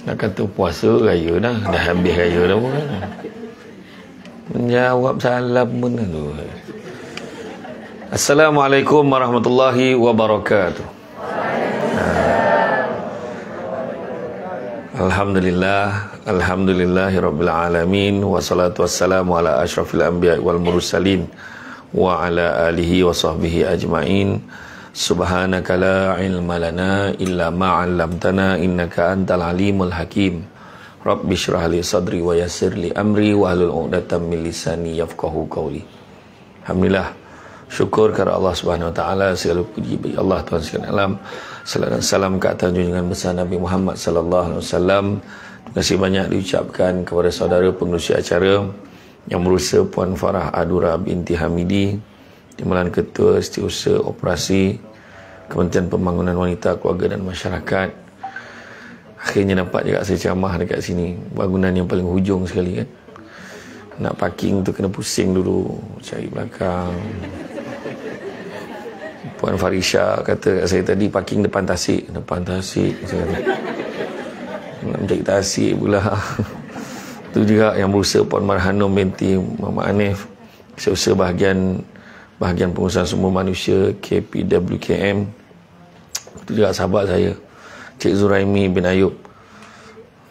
Nak kata puasa raya dah habis raya dah pun kan. Menjawab salam pun tu. Assalamualaikum warahmatullahi wabarakatuh. Alhamdulillahirabbil alamin, wassalatu wassalamu ala asyrafil anbiya wal mursalin wa ala alihi wa sahbihi ajmain. Subhanaka la ilma lana illa ma 'allamtana innaka antal alimul hakim. Rabbi shrah li sadri wa yassir li amri wa hlul 'uqdatam min lisani yafqahu qawli. Alhamdulillah, syukur kepada Allah Subhanahu wa taala, segala puji bagi Allah Tuhan sekalian alam. Salawat dan salam ke atas junjungan besar Nabi Muhammad sallallahu alaihi wasallam. Terima kasih banyak diucapkan kepada saudara pengerusi acara Yang Berusaha Puan Farah Adura binti Hamidi, Timbalan Ketua Setiausaha Operasi Kementerian Pembangunan Wanita, Keluarga dan Masyarakat. Akhirnya dapat juga saya ceramah dekat sini, bangunan yang paling hujung sekali kan. Nak parking tu kena pusing dulu, cari belakang. Puan Farisha kata kat saya tadi, parking depan tasik. Saya kata, nak mencari tasik pula. Itu juga Yang Berusaha Puan Marhanum binti Muhammad Hanif, Setiausaha bahagian pengurusan sumber manusia KPWKM. Itu juga sahabat saya, Cik Zuraimi bin Ayub.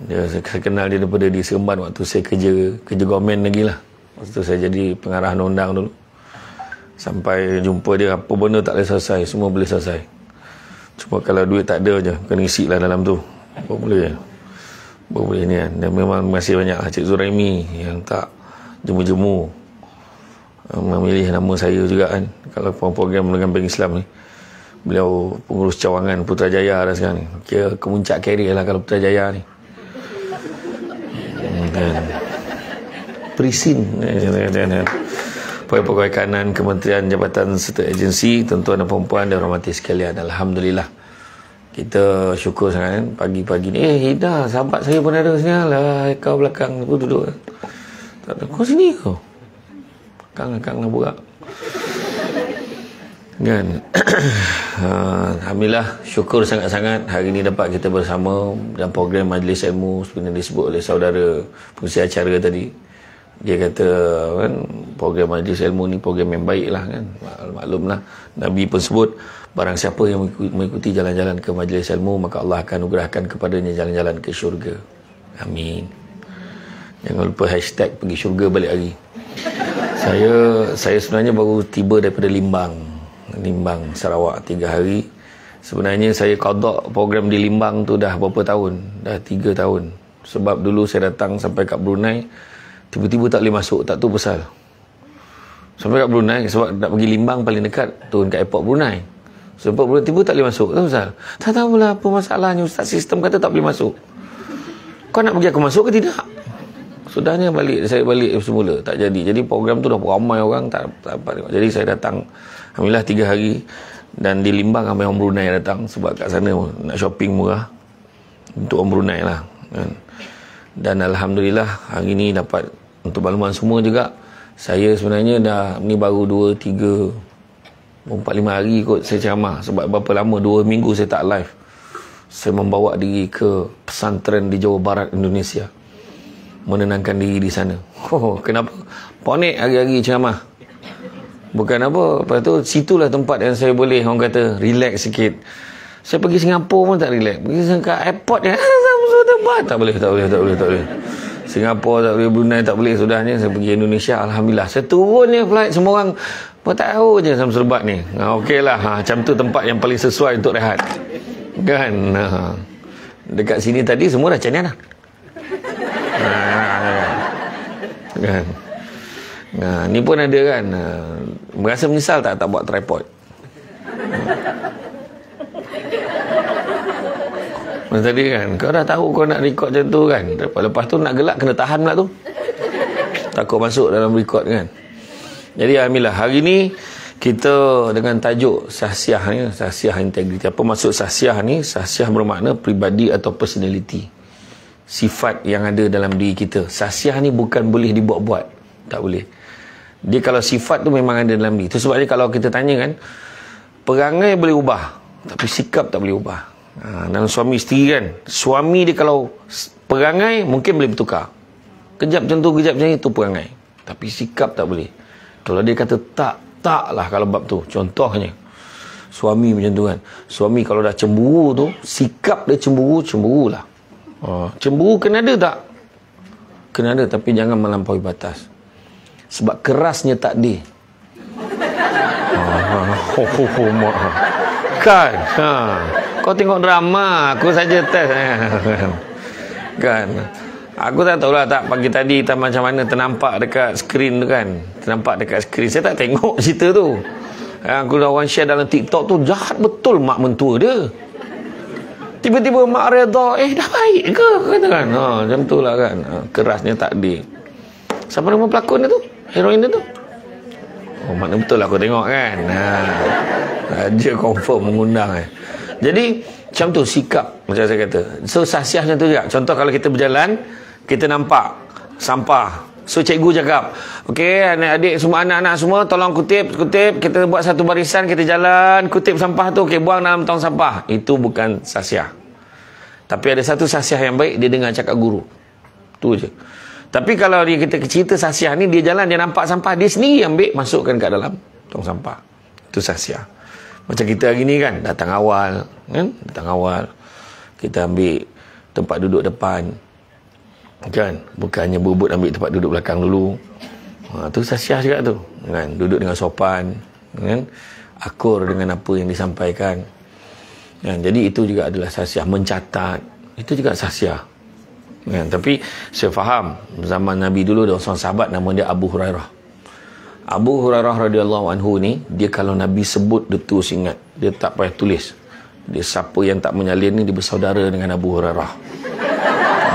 Saya kenal dia daripada di Seremban waktu saya kerja government lagi lah. Waktu saya jadi pengarah undang dulu. Sampai jumpa dia, apa benda tak boleh selesai, semua boleh selesai. Cuma kalau duit tak ada je, kena isi lah dalam tu. Boleh ni kan. Dan memang masih banyak lah Cik Zuraimi yang tak jemu-jemu memilih nama saya juga kan. Kalau program dengan Bank Islam ni, beliau pengurus cawangan Putrajaya dah sekarang ni. Kira kemuncak karier lah kalau Putrajaya ni kan. Perisin pegawai kanan Kementerian Jabatan serta agensi, tuan-tuan dan puan-puan dan hormati sekalian. Alhamdulillah, kita syukur sangat kan. Pagi-pagi ni Hida, sahabat saya pun ada sini lah. Kau belakang tu duduk tak ada. Kau sini kau Kang nak buat kan. Alhamdulillah, syukur sangat-sangat hari ini dapat kita bersama dalam program Majlis Ilmu seperti yang disebut oleh saudara pengurusi acara tadi. Dia kata kan, program Majlis Ilmu ni program yang baik lah kan. Maklumlah, Nabi pun sebut, barang siapa yang mengikuti jalan-jalan ke Majlis Ilmu, maka Allah akan anugerahkan kepadanya jalan-jalan ke syurga. Amin. Jangan lupa hashtag pergi syurga balik hari. Saya sebenarnya baru tiba daripada Limbang, Sarawak 3 hari. Sebenarnya saya qada program di Limbang tu dah berapa tahun? Dah 3 tahun. Sebab dulu saya datang sampai kat Brunei, tiba-tiba tak boleh masuk, tak tahu pasal. Sampai kat Brunei, sebab nak pergi Limbang paling dekat, turun kat airport Brunei. Sebab Brunei tiba tak boleh masuk, tak tahu pasal. Tak tahulah apa masalahnya, ustaz sistem kata tak boleh masuk. Kau nak pergi aku masuk ke tidak? Sudahnya saya balik semula, tak jadi. Jadi program tu dah ramai orang tak dapat. Jadi saya datang, alhamdulillah 3 hari. Dan di Limbang ramai orang Brunei datang, sebab kat sana nak shopping murah untuk orang Brunei lah kan. Dan alhamdulillah hari ni dapat untuk makluman semua juga. Saya sebenarnya dah ni baru 2, 3, 4, 5 hari kot saya ceramah. Sebab berapa lama, 2 minggu saya tak live. Saya membawa diri ke pesantren di Jawa Barat Indonesia, menenangkan diri di sana. Kenapa? Ponik hari-hari ceramah. Bukan apa. Lepas tu, situlah tempat yang saya boleh, orang kata, relax sikit. Saya pergi Singapura pun tak relax. Pergi ke airport ya, tak boleh. Singapura tak boleh, Brunei tak boleh. Sudahnya saya pergi Indonesia, alhamdulillah. Saya turun ni flight, semua orang pun tahu je Samsul Bat ni. Okey lah, macam tu tempat yang paling sesuai untuk rehat. Kan? Dekat sini tadi semua dah China dah. Kan? Nah, ni pun ada kan. Merasa menyesal tak buat tripod? Tadi kan, kau dah tahu kau nak record macam tu kan. Lepas tu nak gelak, kena tahan pula tu. Takut masuk dalam record kan. Jadi alhamdulillah, hari ni kita dengan tajuk sahsiah ni, sahsiah integriti. Apa maksud sahsiah ni? Sahsiah bermakna pribadi atau personality, sifat yang ada dalam diri kita. Sahsiah ni bukan boleh dibuat-buat, tak boleh. Dia kalau sifat tu memang ada dalam diri. Itu sebabnya kalau kita tanya kan, perangai boleh ubah, tapi sikap tak boleh ubah. Dan suami isteri kan, suami dia kalau perangai mungkin boleh bertukar, kejap macam tu, kejap macam ni, tu perangai. Tapi sikap tak boleh. Kalau dia kata tak lah kalau bab tu. Contohnya suami macam tu kan, suami kalau dah cemburu tu, sikap dia cemburulah. Cemburu kena ada tak? Kena ada, tapi jangan melampaui batas. Sebab kerasnya takdir. Kan? Kau tengok drama, aku saja test. Kan? Aku tak tahulah tak pagi tadi tak macam mana ternampak dekat skrin tu kan. Ternampak dekat skrin. Saya tak tengok cerita tu. Aku dah orang share dalam TikTok tu, jahat betul mak mentua dia. Tiba-tiba mak reda, dah baik ke? Kata kan. Macam tu lah kan. Kerasnya takdir. Siapa nama pelakon dia tu? Heroin dia tu? Makna betul lah aku tengok kan. Raja confirm mengundang. Jadi macam tu sikap, macam saya kata. So sahsiah macam tu juga. Contoh kalau kita berjalan, kita nampak sampah, so cikgu cakap, okey adik-adik semua, anak-anak semua tolong kutip, kita buat satu barisan, kita jalan kutip sampah tu, okey buang dalam tong sampah. Itu bukan sahsiah. Tapi ada satu sahsiah yang baik, dia dengar cakap guru. Tu je. Tapi kalau kita cerita sahsiah ni, dia jalan, dia nampak sampah, dia sendiri ambil, masukkan kat dalam tong sampah. Itu sahsiah. Macam kita hari ni kan, datang awal kan? Datang awal, kita ambil tempat duduk depan kan, bukannya berebut ambil tempat duduk belakang dulu. Tu sahsiah juga tu kan, duduk dengan sopan kan, akur dengan apa yang disampaikan kan. Jadi itu juga adalah sahsiah. Mencatat, itu juga sahsiah kan. Tapi saya faham zaman Nabi dulu ada seorang sahabat nama dia Abu Hurairah. Abu Hurairah radhiyallahu anhu ni, dia kalau Nabi sebut dia terus ingat, dia tak payah tulis. Dia siapa yang tak menyalin ni, dia bersaudara dengan Abu Hurairah.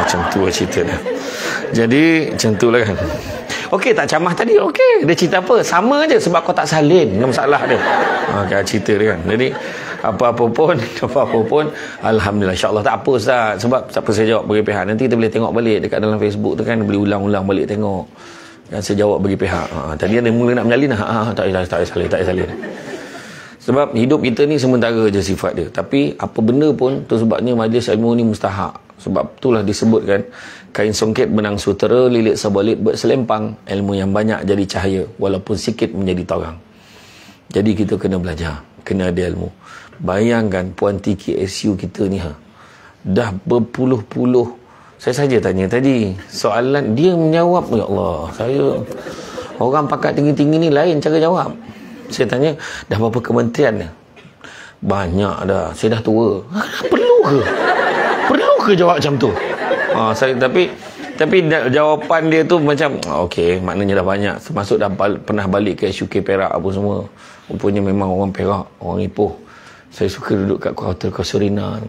Macam tu lah cerita dia. Jadi macam tu lah kan. Okey, tak camah tadi, okey, dia cerita apa, sama je sebab kau tak salin, dengan masalah dia. Kan cerita dia kan. Jadi apa-apa pun alhamdulillah, insya-Allah tak apa Ustaz. Sebab siapa saya jawab bagi pihak, nanti kita boleh tengok balik dekat dalam Facebook tu kan, boleh ulang-ulang balik tengok. Dan saya jawab bagi pihak. Tadi ada mula nak menyalin, tak salin. Sebab hidup kita ni sementara je sifat dia. Tapi apa benda pun, tu sebabnya majlis ilmu ni mustahak. Sebab itulah disebutkan, kain songket benang sutera, lilit sabalit berselempang, ilmu yang banyak jadi cahaya, walaupun sikit menjadi terang. Jadi kita kena belajar, kena ada ilmu. Bayangkan Puan TKSU kita ni dah berpuluh-puluh. Saya saja tanya tadi soalan, dia menjawab. Ya Allah, saya orang pakat tinggi-tinggi ni lain cara jawab. Saya tanya, dah berapa kementerian ni? Banyak dah, saya dah tua. Perlu ke jawab macam tu? Tapi jawapan dia tu macam okey, maknanya dah banyak, termasuk dah pernah balik ke SUK Perak apa semua. Rupanya memang orang Perak, orang Ipoh. Saya suka duduk kat Hotel Casuarina.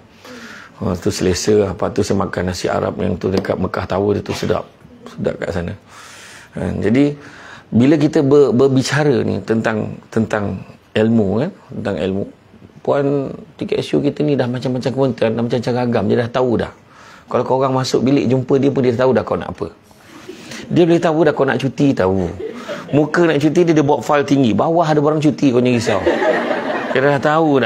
Tu selesa. Lepas tu saya makan nasi Arab yang tu dekat Mekah Tower, dia tu sedap kat sana. Jadi bila kita berbicara ni tentang ilmu kan, tentang ilmu, Puan TKSU kita ni dah macam-macam kementerian, dah macam-macam ragam, dia dah tahu dah. Kalau kau orang masuk bilik jumpa dia pun, dia dah tahu dah kau nak apa. Dia boleh tahu dah kau nak cuti, tahu. Muka nak cuti, dia buat file tinggi. Bawah ada barang cuti, kau jangan risau. Dia dah tahu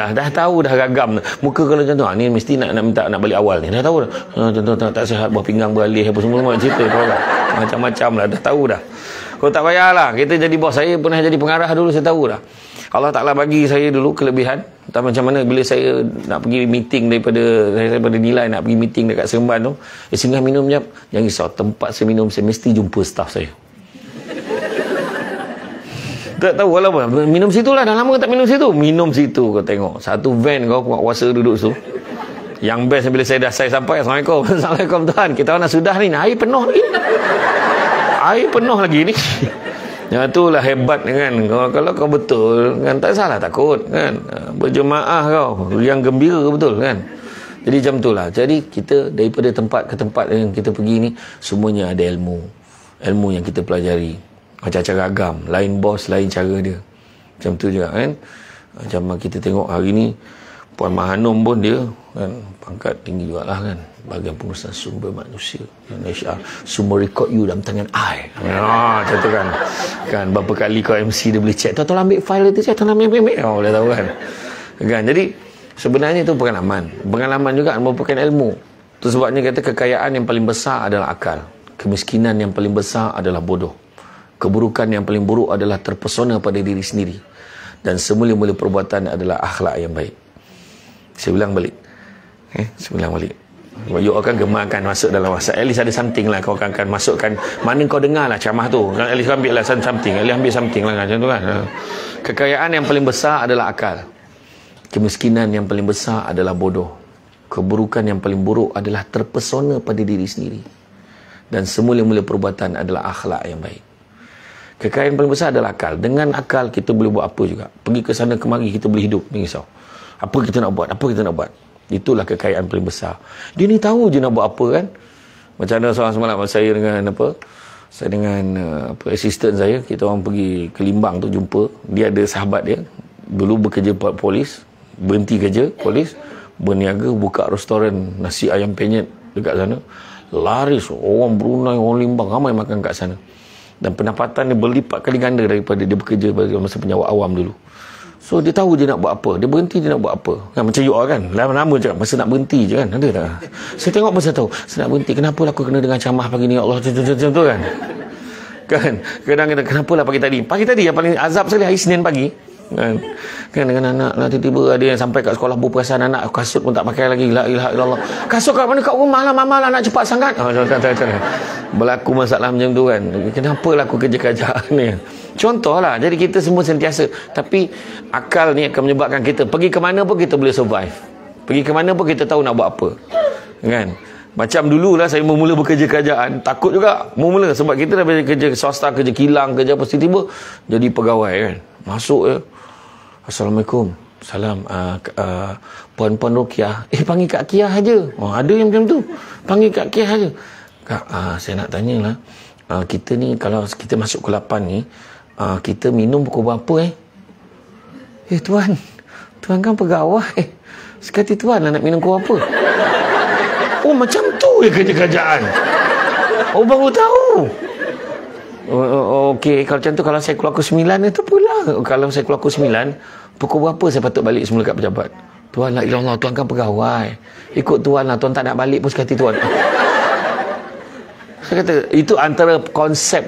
dah ragam. Muka kalau macam tu, ni mesti nak minta nak balik awal ni. Dah tahu dah. Contoh tak sihat, buah pinggang beralih apa semua cerita tu lah. Macam-macam lah, dah tahu dah. Kau tak payahlah. Kita jadi bos, saya pernah jadi pengarah dulu, saya tahu dah. Allah Ta'ala bagi saya dulu kelebihan. Tak macam mana bila saya nak pergi meeting daripada nilai nak pergi meeting dekat Seremban tu, singgah minum jap. Jangan risau, tempat saya minum saya mesti jumpa staff saya. Tak tahu lah apa. Minum situ lah. Dah lama tak minum situ. Minum situ kau tengok. Satu van kau kuasa duduk situ. Yang best bila saya sampai. Assalamualaikum. Assalamualaikum Tuhan. Kita nak sudah ni. Air penuh lagi. Air penuh lagi ni. Ya, itulah hebat kan. Kalau kau betul kan, tak salah takut kan. Berjemaah kau. Yang gembira betul kan. Jadi macam itulah. Jadi kita daripada tempat ke tempat yang kita pergi ni, semuanya ada ilmu. Ilmu yang kita pelajari. Macam-macam ragam, lain bos, lain cara dia. Macam tu juga kan. Macam kita tengok hari ni, Puan Mahanom pun dia kan, pangkat tinggi juga lah kan, bahagian pengurusan sumber manusia HR, semua rekod you dalam tangan I. Macam tu kan berapa kali kau MC dia boleh check, tuan-tuan ambil file tu, tuan-tuan ambil. Boleh tahu kan. Jadi Sebenarnya itu pengalaman. Pengalaman juga merupakan ilmu. Itu sebabnya kata kekayaan yang paling besar adalah akal. Kemiskinan yang paling besar adalah bodoh. Keburukan yang paling buruk adalah terpesona pada diri sendiri. Dan semula-mula perbuatan adalah akhlak yang baik. Saya ulang balik. Saya ulang balik. You akan gemakan masuk dalam WhatsApp. At least ada something lah kau akan masukkan. Mana kau dengar lah ceramah tu. At least ambil lah something. At least ambil something lah macam tu kan. Kekayaan yang paling besar adalah akal. Kemiskinan yang paling besar adalah bodoh. Keburukan yang paling buruk adalah terpesona pada diri sendiri. Dan semula-mula perbuatan adalah akhlak yang baik. Kekayaan paling besar adalah akal. Dengan akal kita boleh buat apa juga. Pergi ke sana kemari kita boleh hidup. Ni risau. Apa kita nak buat? Apa kita nak buat? Itulah kekayaan paling besar. Dia ni tahu je nak buat apa kan. Macam mana seorang semalam saya dengan saya dengan assistant saya, kita orang pergi ke Limbang tu jumpa. Dia ada sahabat dia dulu bekerja polis, berhenti kerja polis, berniaga buka restoran nasi ayam penyet dekat sana. Laris, orang Brunei, orang Limbang ramai makan kat sana. Dan pendapatan dia berlipat kali ganda daripada dia bekerja masa penjawat awam dulu. So dia tahu dia nak buat apa. Dia berhenti dia nak buat apa. Kan macam you all kan. Lama-lama cakap masa nak berhenti je kan. Ada tak? Saya tengok masa tahu. Saya nak berhenti. Kenapa aku kena dengan ceramah pagi ni? Ya Allah macam tu kan. Kan. Kadang-kadang kenapalah pagi tadi. Pagi tadi yang paling azab sekali hari Senin pagi. Kan dengan anak lah, tiba-tiba ada yang sampai kat sekolah berperasan anak kasut pun tak pakai lagi. La ilaha illallah. Kasut kat mana? Kat rumah lah, mama lah nak cepat sangat. Berlaku masalah macam tu kan. Kenapa lah aku kerja-kerjaan ni? Contohlah. Jadi kita semua sentiasa, tapi akal ni akan menyebabkan kita pergi ke mana pun kita boleh survive. Pergi ke mana pun kita tahu nak buat apa. Kan? Macam dululah saya mula bekerja kerajaan, takut juga mula sebab kita dah kerja swasta, kerja kilang, kerja apa, tiba-tiba jadi pegawai kan. Masuk ya. Assalamualaikum. Salam. Puan-puan Rukiah. Panggil Kak Kiah aja. Ada yang macam tu. Panggil Kak Kiah aja. Kak, saya nak tanyalah. Kita ni kalau kita masuk ke 8 ni, kita minum pukul berapa Tuan. Tuan kan pegawai. Sekali tuan lah nak minum pukul berapa? Oh, macam tu ya kerja-kerjaan. Oh, baru tahu. Okey, kalau macam tu kalau saya keluar pukul 9 itu pula. Kalau saya keluar pukul 9, pukul berapa saya patut balik semula kat pejabat? Tuan, la ilallah, tuan kan pegawai. Ikut tuan lah, tuan tak nak balik pun sekali tuan. Saya kata, itu antara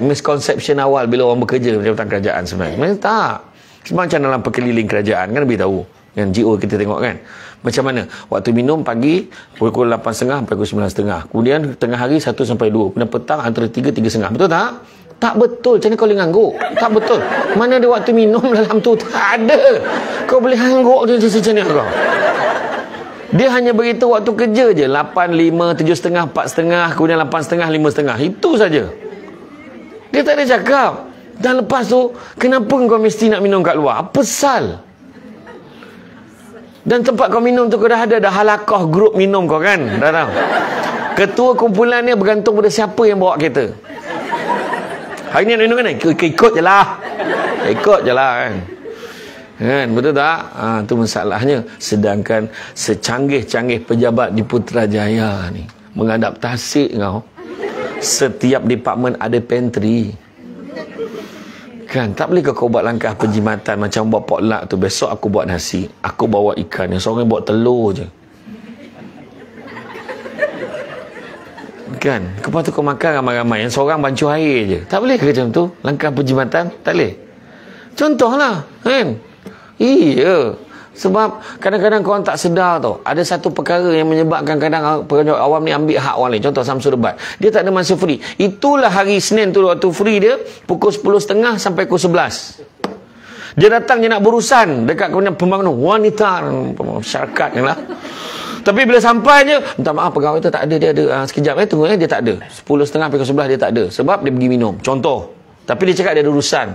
misconception awal bila orang bekerja di jabatan kerajaan sebenarnya. Memang tak. Macam dalam perkeliling kerajaan kan lebih tahu. Yang GO kita tengok kan. Macam mana? Waktu minum pagi pukul 8.30 sampai pukul 9.30. Kemudian tengah hari 1 sampai 2. Kemudian petang antara 3, 3.30. Betul tak? Tak betul. Macam mana kau boleh ngangguk? Tak betul. Mana ada waktu minum dalam tu? Tak ada. Kau boleh ngangguk je macam mana kau? Dia hanya beritahu waktu kerja je. 8, 5, 7.30, 4.30, kemudian 8.30, 5.30. Itu saja. Dia tak ada cakap. Dan lepas tu, kenapa kau mesti nak minum kat luar? Apa sal? Dan tempat kau minum tu kau dah ada halakah grup minum kau kan? Dah tahu. Ketua kumpulan ni bergantung pada siapa yang bawa kereta. Hari ni nak minum kan? Ikut je lah. Ikut je lah kan. Kan? Betul tak? Tu masalahnya. Sedangkan secanggih-canggih pejabat di Putrajaya ni mengadaptasi kau. Setiap department ada pantry. Kan, tak boleh kau buat langkah penjimatan macam buat potluck tu. Besok aku buat nasi, aku bawa ikan, yang seorang buat telur je. Kan, lepas tu kau makan ramai-ramai, yang seorang bancuh air je. Tak boleh ke macam tu? Langkah penjimatan, tak boleh. Contohlah, kan? Iya. Sebab kadang-kadang korang tak sedar tau. Ada satu perkara yang menyebabkan kadang pengajar awam ni ambil hak orang lain. Contoh Samsul Debat. Dia tak ada masa free. Itulah hari Senin tu waktu free dia. Pukul 10.30 sampai pukul 11. Dia datang dia nak berurusan dekat pembangunan wanita masyarakat ni lah. Tapi bila sampai je, minta maaf pegawai tu tak ada. Dia ada sekejap tunggu dia tak ada. 10.30 sampai pukul 11 dia tak ada. Sebab dia pergi minum. Contoh. Tapi dia cakap dia ada urusan.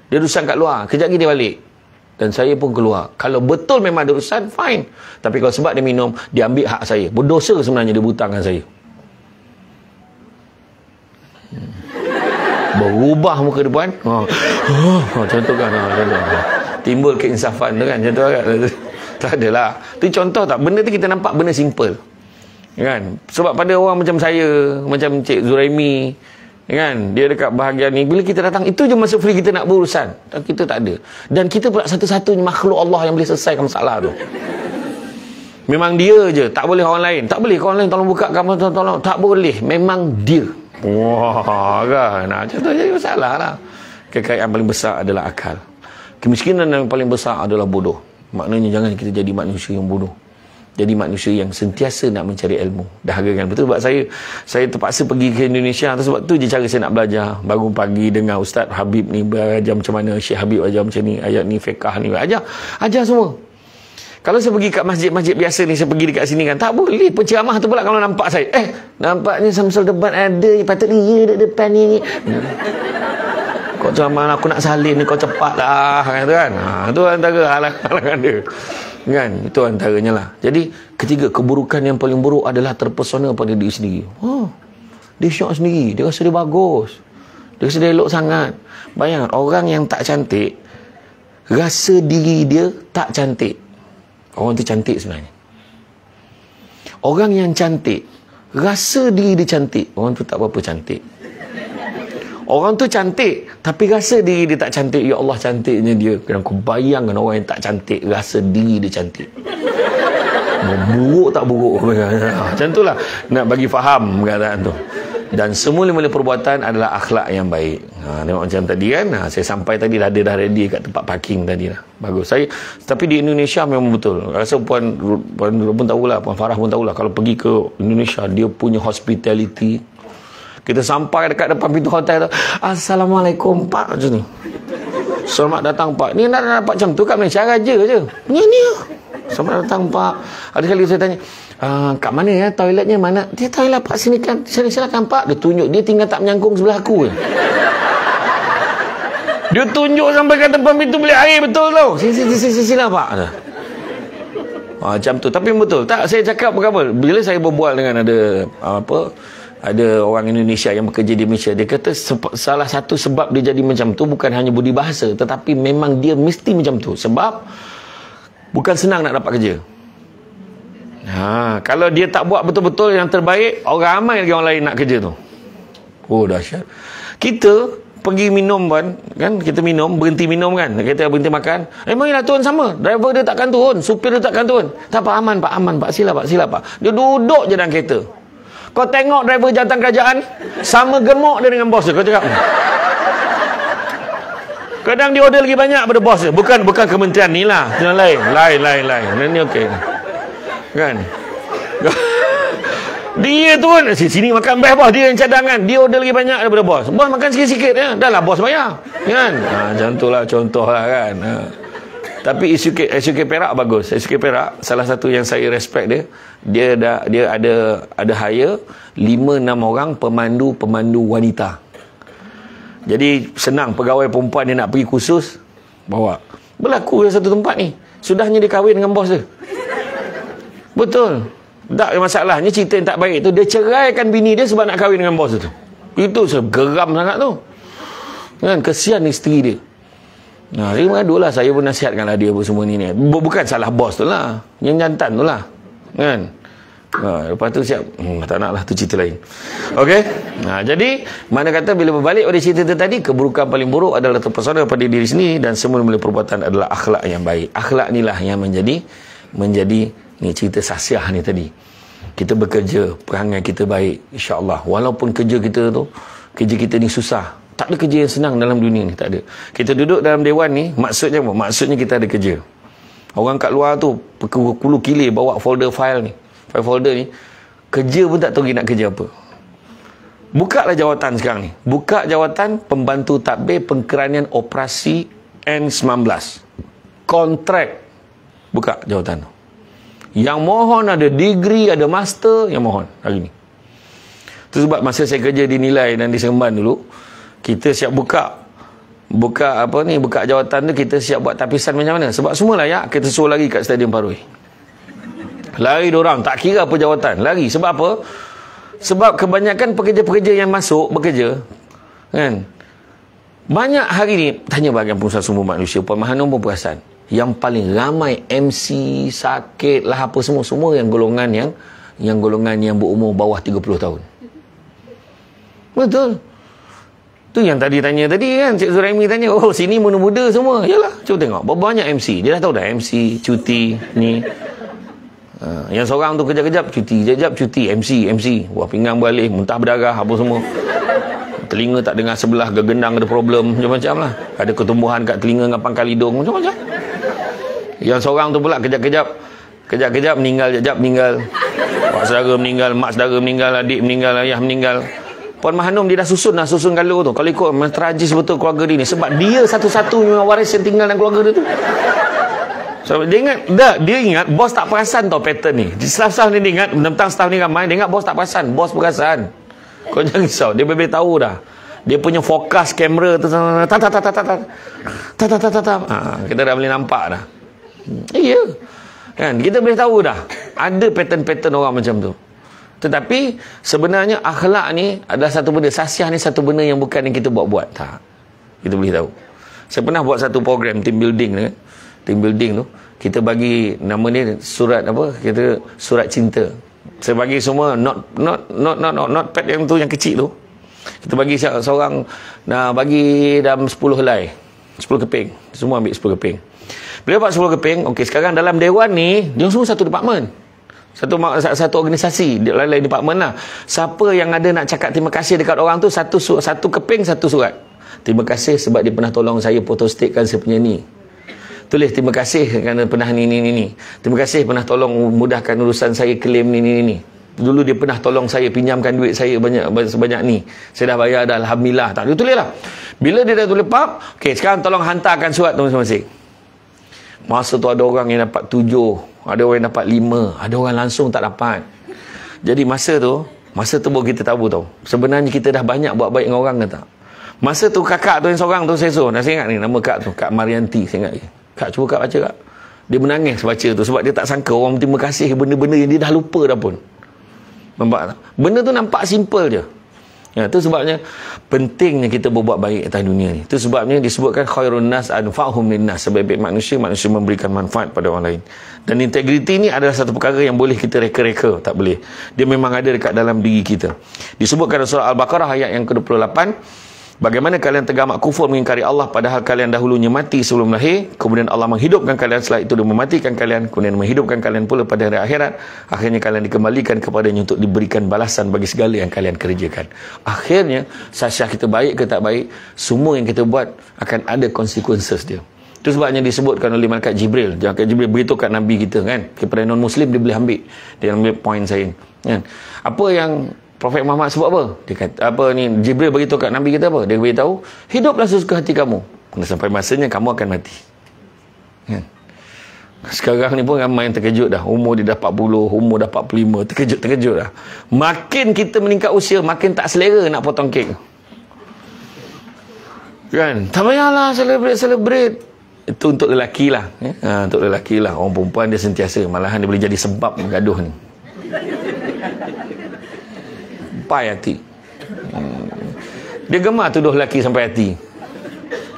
Dia urusan kat luar. Kejap lagi dia balik. Dan saya pun keluar. Kalau betul memang ada urusan, fine. Tapi kalau sebab dia minum, dia ambil hak saya. Berdosa sebenarnya dia butangkan saya. Berubah muka depan. Contoh kan. Timbul keinsafan tu kan. Contoh kan. Tak adalah. Itu contoh tak. Benda tu kita nampak benda simple. Kan? Sebab pada orang macam saya, macam Cik Zuraimi, kan, dia dekat bahagian ni, bila kita datang itu je masa free kita nak berurusan, dan kita tak ada. Dan kita pula satu-satunya makhluk Allah yang boleh selesaikan masalah tu. Memang dia je, tak boleh orang lain. Tak boleh orang lain tolong buka kamu, tolong. Tak boleh, memang dia. Wah, kan. Nah, macam tu jadi masalah lah. Kekayaan paling besar adalah akal. Kemiskinan yang paling besar adalah bodoh. Maknanya jangan kita jadi manusia yang bodoh. Jadi manusia yang sentiasa nak mencari ilmu. Dahaga kan. Betul sebab saya terpaksa pergi ke Indonesia. Sebab tu je cara saya nak belajar. Bangun pagi dengar Ustaz Habib ni berajar macam mana, Syekh Habib ajar macam ni, ayat ni, fiqah ni. Ajar semua. Kalau saya pergi kat masjid-masjid biasa ni, saya pergi dekat sini kan, tak boleh penceramah tu pula kalau nampak saya. Nampaknya Samsul debat ada, patut dia depan ni. Kau ceramah aku nak salin ni, kau cepat lah. Kan? Tu antara halangan dia. Kan? Itu antaranya lah. Jadi ketiga, keburukan yang paling buruk adalah terpesona pada diri sendiri. Dia syok sendiri, dia rasa dia bagus, dia rasa dia elok sangat. Bayangkan orang yang tak cantik rasa diri dia tak cantik. Orang tu cantik sebenarnya. Orang yang cantik rasa diri dia cantik, orang tu tak berapa cantik. Orang tu cantik tapi rasa diri dia tak cantik. Ya Allah, cantiknya dia. Kadang kau bayangkan orang yang tak cantik rasa diri dia cantik. Buruk tak buruk. Macam itulah nak bagi faham perkataan tu. Dan semua lima perbuatan adalah akhlak yang baik. Tengok macam tadi kan. Saya sampai tadi dah ready kat tempat parking tadi lah. Bagus. Tapi di Indonesia memang betul. Rasa puan pun tahulah, Puan Farah pun tahulah, kalau pergi ke Indonesia dia punya hospitality. Kita sampai dekat depan pintu hotel tu, Assalamualaikum Pak, macam ni. Selamat datang Pak. Ni nak dapat macam tu kat Malaysia raja je. Ni. Selamat datang Pak. Ada kali saya tanya, kat mana ya toiletnya mana? Dia toilet Pak sini kan. Silakan Pak. Dia tunjuk, dia tinggal tak menyangkung sebelah aku je. Dia tunjuk sampai kat depan pintu bilik air betul tau. Sini Pak. Macam tu. Tapi betul. Tak, saya cakap apa? Bila saya berbual dengan ada orang Indonesia yang bekerja di Malaysia, dia kata salah satu sebab dia jadi macam tu bukan hanya budi bahasa, tetapi memang dia mesti macam tu sebab bukan senang nak dapat kerja. Kalau dia tak buat betul-betul yang terbaik, orang ramai lagi orang lain nak kerja tu. Dahsyat. Kita pergi minum kan, kita minum, berhenti minum kan, kita berhenti makan, memanglah tuan sama, driver dia takkan turun, supir dia takkan turun. Tak apa, aman Pak, sila Pak. Dia duduk je dalam kereta. Kau tengok driver jawatan kerajaan sama gemuk dia dengan bos dia. Kau cakap kadang dia order lagi banyak daripada bos dia. Bukan kementerian ni lah, lain. Ini okey kan. Dia tu kan sini makan best bos, dia yang cadangan, dia order lagi banyak daripada bos. Bos makan sikit-sikit ya. Dah lah bos bayar kan. Macam tu lah contoh lah kan. Tapi SUK Perak bagus. SUK Perak salah satu yang saya respect dia ada hire 5-6 orang pemandu wanita. Jadi senang, pegawai perempuan dia nak pergi kursus, bawa. Berlaku di satu tempat ni, sudahnya dia kahwin dengan bos dia. Betul. Tak, masalahnya cerita yang tak baik tu, dia ceraikan bini dia sebab nak kahwin dengan bos dia tu. Itu geram sangat tu kan. Kesian isteri dia. Dia mengadu lah. Saya pun nasihatkanlah dia semua ni. Bukan salah bos tu lah, yang jantan tu lah kan. Lepas tu siap tak nak lah, tu cerita lain. Okey. Jadi mana kata bila berbalik pada cerita tadi, keburukan paling buruk adalah terpesona pada diri sendiri dan semula-mula perbuatan adalah akhlak yang baik. Akhlak inilah yang menjadi ni cerita Sasiah ni tadi. Kita bekerja, perangai kita baik, insya-Allah. Walaupun kerja kita ni susah. Tak ada kerja yang senang dalam dunia ni, tak ada. Kita duduk dalam dewan ni, maksudnya apa? Maksudnya kita ada kerja. Orang kat luar tu berkulu kilir bawa file ni, file folder ni, kerja pun tak tahu nak kerja apa. Bukalah jawatan sekarang ni. Buka jawatan pembantu tadbir pengkeranian operasi N19. Kontrak. Buka jawatan tu. Yang mohon ada degree, ada master, yang mohon hari ni. Itu sebab masa saya kerja di Nilai dan di Seremban dulu, kita siap buka jawatan tu, kita siap buat tapisan macam mana. Sebab semua layak, kita suruh lari kat Stadium Paroi. Lari diorang, tak kira apa jawatan, lari. Sebab apa? Sebab kebanyakan pekerja-pekerja yang masuk bekerja kan, banyak hari ni, tanya bahagian pengusaha sumber manusia, Puan Mahanum pun perasan, yang paling ramai MC, sakit lah apa semua yang golongan yang berumur bawah 30 tahun. Betul. Tu yang tadi tanya tadi kan, Cik Zuraimi tanya, sini muda-muda semua. Yalah, cuba tengok berapa banyak MC. Dia dah tahu dah MC, cuti ni. Yang seorang tu kejap-kejap cuti, kejap cuti, MC, buah pinggang balik, muntah berdarah, apa semua. Telinga tak dengar sebelah, gegendang ada problem, macam-macam lah. Ada ketumbuhan kat telinga dengan pangkal hidung, macam-macam. Yang seorang tu pula kejap-kejap meninggal, meninggal. Pak saudara meninggal, mak saudara meninggal, adik meninggal, ayah meninggal. Puan Mahanum dia dah susun galau tu. Kalau ikut tragis betul keluarga dia ni, sebab dia satu-satunya waris yang tinggal dalam keluarga dia tu. So, dia ingat bos tak perasan tau pattern ni. Di staff-staff ni dia ingat, tentang staff ni ramai, dia ingat bos tak perasan. Bos perasan. Kau jangan risau, dia boleh tahu dah. Dia punya fokus kamera tu kita dah boleh nampak dah. Iya. Kan, kita boleh tahu dah. Ada pattern-pattern orang macam tu. Tetapi sebenarnya akhlak ni adalah satu benda, sasiah ni satu benda yang bukan yang kita buat-buat. Tak. Kita boleh tahu. Saya pernah buat satu program team building ni. Team building tu kita bagi nama ni surat apa? Kita surat cinta. Saya bagi semua notepad yang tu yang kecil tu. Kita bagi seorang bagi dalam 10 helai. 10 keping. Semua ambil 10 keping. Bila dapat 10 keping, okey, sekarang dalam dewan ni dia semua satu departmen. Satu organisasi, lain-lain departmen lah. Siapa yang ada nak cakap terima kasih dekat orang tu, satu keping, satu surat. Terima kasih sebab dia pernah tolong saya photostate saya punya ni. Tulis terima kasih kerana pernah ni. Terima kasih pernah tolong mudahkan urusan saya claim ni. Dulu dia pernah tolong saya pinjamkan duit saya sebanyak ni. Saya dah bayar dah, alhamdulillah. Tak, dia tulis lah. Bila dia dah tulis pap, okey, sekarang tolong hantarkan surat tu masing-masing. Masa tu ada orang yang dapat 7, ada orang yang dapat 5, ada orang langsung tak dapat. Jadi masa tu baru kita tahu tau, sebenarnya kita dah banyak buat baik dengan orang ke tak. Masa tu kakak tu yang seorang tu saya suruh, saya ingat ni nama kak tu, Kak Marianti, saya ingat ni. Kak, cuba kak baca kak. Dia menangis baca tu sebab dia tak sangka orang terima kasih benda-benda yang dia dah lupa dah pun. Nampak tak? Benda tu nampak simple je. Ya, itu sebabnya pentingnya kita berbuat baik atas dunia ni. Itu sebabnya disebutkan khairun nas anfa'hum linnas, sebaik-baik manusia memberikan manfaat pada orang lain. Dan integriti ni adalah satu perkara yang boleh kita reka-reka, tak boleh. Dia memang ada dekat dalam diri kita. Disebutkan dalam surah Al-Baqarah ayat yang ke-28, bagaimana kalian tergamak kufur mengingkari Allah padahal kalian dahulunya mati sebelum lahir, kemudian Allah menghidupkan kalian setelah itu dia mematikan kalian, kemudian menghidupkan kalian pula pada hari akhirat, akhirnya kalian dikembalikan kepadanya untuk diberikan balasan bagi segala yang kalian kerjakan. Akhirnya sasiah kita baik ke tak baik, semua yang kita buat akan ada consequences dia. Itu sebabnya disebutkan oleh malaikat Jibril. Malaikat Jibril beritahu kat Nabi kita kan, kepada non-Muslim dia boleh ambil, dia ambil point saya kan. Apa yang Prophet Muhammad sebut apa? Dia kata, Jibril beritahu kat Nabi kita apa? Dia beritahu, hiduplah sesuka hati kamu. Sampai masanya kamu akan mati. Kan? Sekarang ni pun ramai yang terkejut dah. Umur dia dah 40, umur dah 45. Terkejut dah. Makin kita meningkat usia, makin tak selera nak potong kek. Kan? Tak payahlah celebrate. Itu untuk lelaki lah. Untuk lelaki lah. Orang perempuan dia sentiasa. Malahan dia boleh jadi sebab bergaduh ni. Sampai hati. Dia gemar tuduh lelaki sampai hati.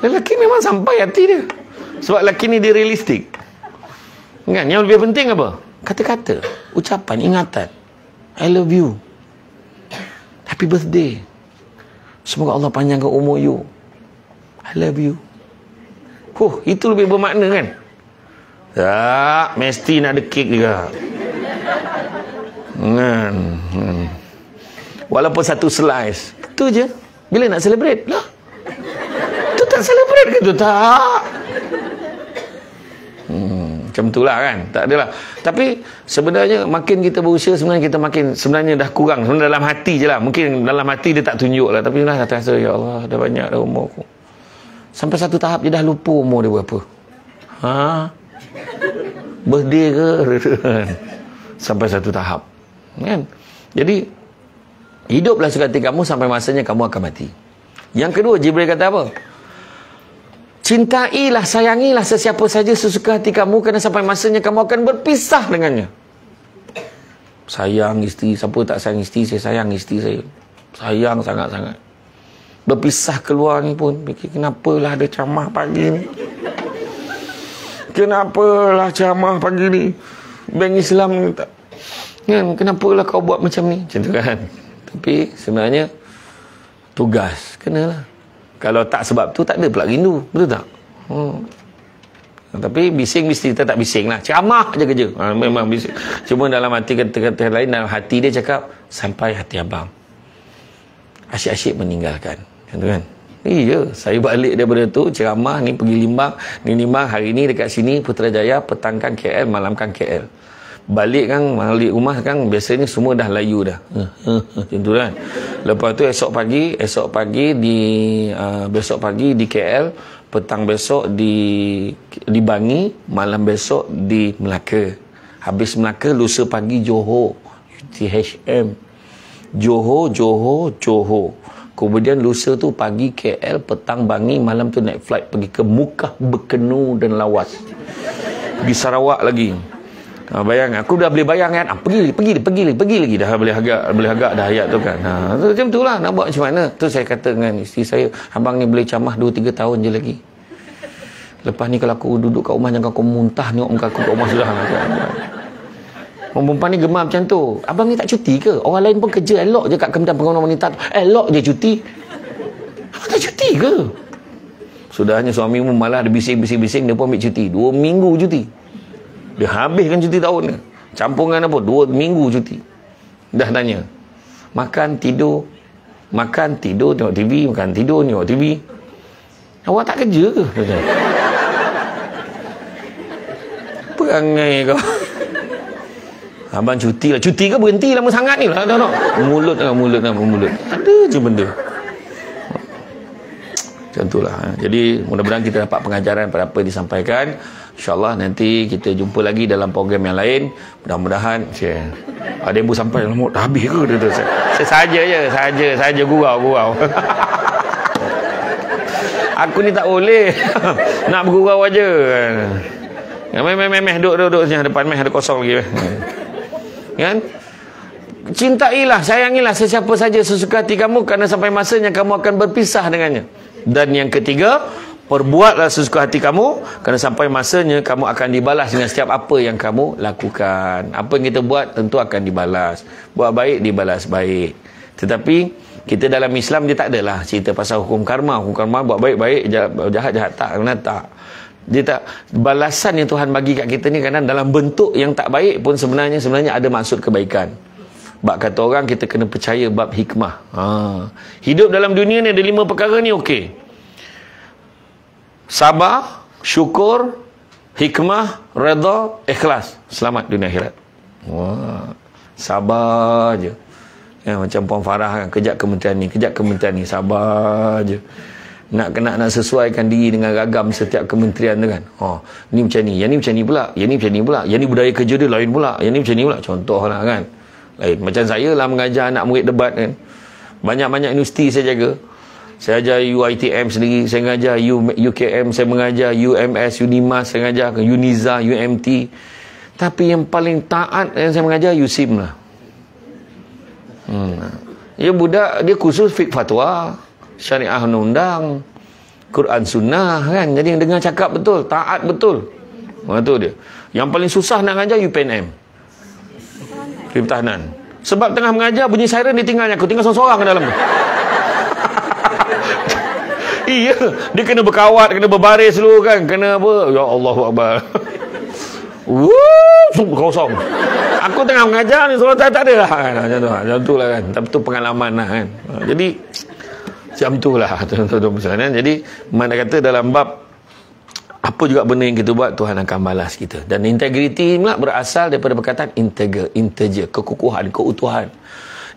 Lelaki memang sampai hati dia. Sebab lelaki ni dia realistik. Kan? Yang lebih penting apa? Kata-kata, ucapan, ingatan. I love you. Happy birthday. Semoga Allah panjangkan umur you. I love you. Itu lebih bermakna kan? Tak, mesti nak ada kek juga. Walaupun satu slice. Itu je. Bila nak celebrate lah. Itu tak celebrate ke tu? Tak. Macam itulah kan. Tak adalah. Tapi sebenarnya makin kita berusia, sebenarnya kita makin sebenarnya dah kurang. Sebenarnya dalam hati je lah. Mungkin dalam hati dia tak tunjuk lah. Tapi dah terasa, ya Allah, dah banyak dah umur aku. Sampai satu tahap dia dah lupa umur dia berapa. Birthday ke? Sampai satu tahap. Kan? Jadi hiduplah suka hati kamu sampai masanya kamu akan mati. Yang kedua, Jibril kata apa? Cintailah, sayangilah sesiapa saja sesuka hati kamu, kerana sampai masanya kamu akan berpisah dengannya. Sayang isteri, siapa tak sayang isteri? Saya sayang isteri saya. Sayang sangat-sangat. Berpisah keluar ni pun fikir, kenapalah ada ceramah pagi ni? Kenapalah ceramah pagi ni? Bank Islam ni tak. Kenapalah kau buat macam ni? Macam tu kan. Tapi sebenarnya tugas kenalah. Kalau tak sebab tu tak ada pula rindu, betul tak? Tapi bising mesti kita tak bising lah. Ceramah je kerja. Memang bising. Cuma dalam hati kata-kata lain, dalam hati dia cakap, sampai hati abang. Asyik-asyik meninggalkan. Contoh kan? Iya, saya balik daripada tu, ceramah, ni pergi Limbang. Ni Limbang, hari ni dekat sini, Putrajaya, petang kan KL, malam kan KL. Balik kan, balik rumah kan, biasanya semua dah layu dah. Macam tu kan? Lepas tu esok pagi di KL, petang besok di Bangi, malam besok di Melaka. Habis Melaka, lusa pagi Johor, UTHM. Johor. Kemudian lusa tu pagi KL, petang Bangi, malam tu naik flight pergi ke Mukah, Bekenu dan Lawas. Pergi Sarawak lagi. Bayang, aku dah boleh bayang kan. Pergi lagi. Dah boleh agak dah ayat tu kan. Macam tu lah, nak buat macam mana. Tu saya kata dengan isteri saya, abang ni boleh camah 2-3 tahun je lagi. Lepas ni kalau aku duduk kat rumah, jangan kau muntah tengok muka aku kat rumah sudah. Orang perempuan ni gemar macam tu. Abang ni tak cuti ke? Orang lain pun kerja elok je kat Kementerian Pembangunan Wanita tu. Elok je cuti. Abang tak cuti ke? Sudahnya suami pun malah ada bising, dia pun ambil cuti. 2 minggu cuti. Dia habiskan cuti tahun ni. Campungan apa? 2 minggu cuti. Dah tanya. Makan, tidur, tengok TV. Makan, tidur, tengok TV. Awak tak kerja ke? Perangai kau. Abang cuti lah. Cuti ke berhenti lama sangat ni lah. Mulut. Ada je benda. Macam itulah. Jadi mudah-mudahan kita dapat pengajaran pada apa yang disampaikan. InsyaAllah nanti kita jumpa lagi dalam program yang lain. Mudah-mudahan ada yang sampai dah habis ke? Saya saja gurau. Aku ni tak boleh nak bergurau aja. Meh duduk sini depan meh ada kosong lagi. Kan? Cintailah, sayangilah sesiapa saja sesuka hati kamu, kerana sampai masanya kamu akan berpisah dengannya. Dan yang ketiga, perbuatlah sesuka hati kamu, kerana sampai masanya kamu akan dibalas dengan setiap apa yang kamu lakukan. Apa yang kita buat tentu akan dibalas. Buat baik, dibalas baik. Tetapi kita dalam Islam dia tak adalah cerita pasal hukum karma. Hukum karma buat baik-baik, jahat-jahat tak. Kerana tak. Dia tak, balasan yang Tuhan bagi kat kita ni kadang dalam bentuk yang tak baik pun sebenarnya ada maksud kebaikan. Bab kata orang, kita kena percaya bab hikmah. Hidup dalam dunia ni ada 5 perkara ni okey. Sabar, syukur, hikmah, redha, ikhlas. Selamat dunia akhirat. Sabar je. Macam Puan Farah kan, kejap kementerian ni, sabar je. Nak sesuaikan diri dengan ragam setiap kementerian tu kan. Ni macam ni, yang ni macam ni pula, yang ni macam ni pula, yang ni budaya kerja dia lain pula, yang ni macam ni pula. Contohlah kan. Lain. Macam saya lah mengajar anak murid debat kan. Banyak-banyak universiti saya jaga. Saya ajar UiTM sendiri, saya mengajar UKM, saya mengajar UMS, Unimas, saya mengajar Uniza, UMT. Tapi yang paling taat yang saya mengajar USIM lah. Ya budak dia khusus fiqh fatwa, syariah undang-undang, Quran sunnah kan. Jadi yang dengar cakap betul, taat betul. Tu dia. Yang paling susah nak mengajar UPNM. Pertahanan. Sebab tengah mengajar bunyi siren dia tinggalnya aku tinggal seorang-seorang ke dalam tu. Iya, dia kena berkawat, kena berbaris dulu kan, kena apa? Ya Allahu Akbar. Kosong. Aku tengah mengajar ni soal tak ada lah kan. Macam tu lah kan. Tapi tu pengalaman lah kan. Jadi macam tu lah. Jadi mana kata dalam bab apa juga benda yang kita buat, Tuhan akan balas kita. Dan integriti pula berasal daripada perkataan integer, kekukuhan, keutuhan.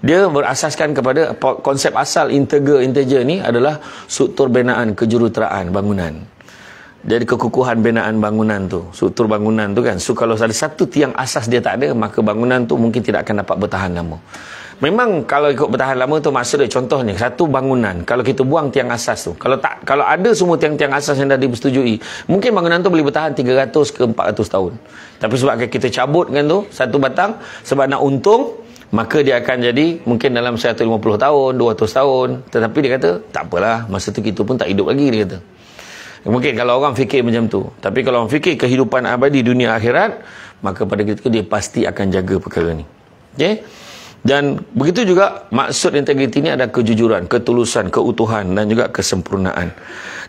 Dia berasaskan kepada konsep asal integer ni adalah struktur binaan kejuruteraan bangunan. Jadi kekukuhan binaan bangunan tu, struktur bangunan tu kan. So kalau ada satu tiang asas dia tak ada, maka bangunan tu mungkin tidak akan dapat bertahan lama. Memang kalau ikut bertahan lama tu maksudnya, contohnya satu bangunan, kalau kita buang tiang asas tu, kalau ada semua tiang-tiang asas yang dah disetujui, mungkin bangunan tu boleh bertahan 300 ke 400 tahun. Tapi sebab kita cabut kan tu satu batang, sebab nak untung, maka dia akan jadi mungkin dalam 150 tahun, 200 tahun. Tetapi dia kata tak apalah, masa tu kita pun tak hidup lagi, dia kata. Mungkin kalau orang fikir macam tu. Tapi kalau orang fikir kehidupan abadi dunia akhirat, maka pada ketika dia pasti akan jaga perkara ni. Okey? Dan begitu juga maksud integriti ini ada kejujuran, ketulusan, keutuhan dan juga kesempurnaan.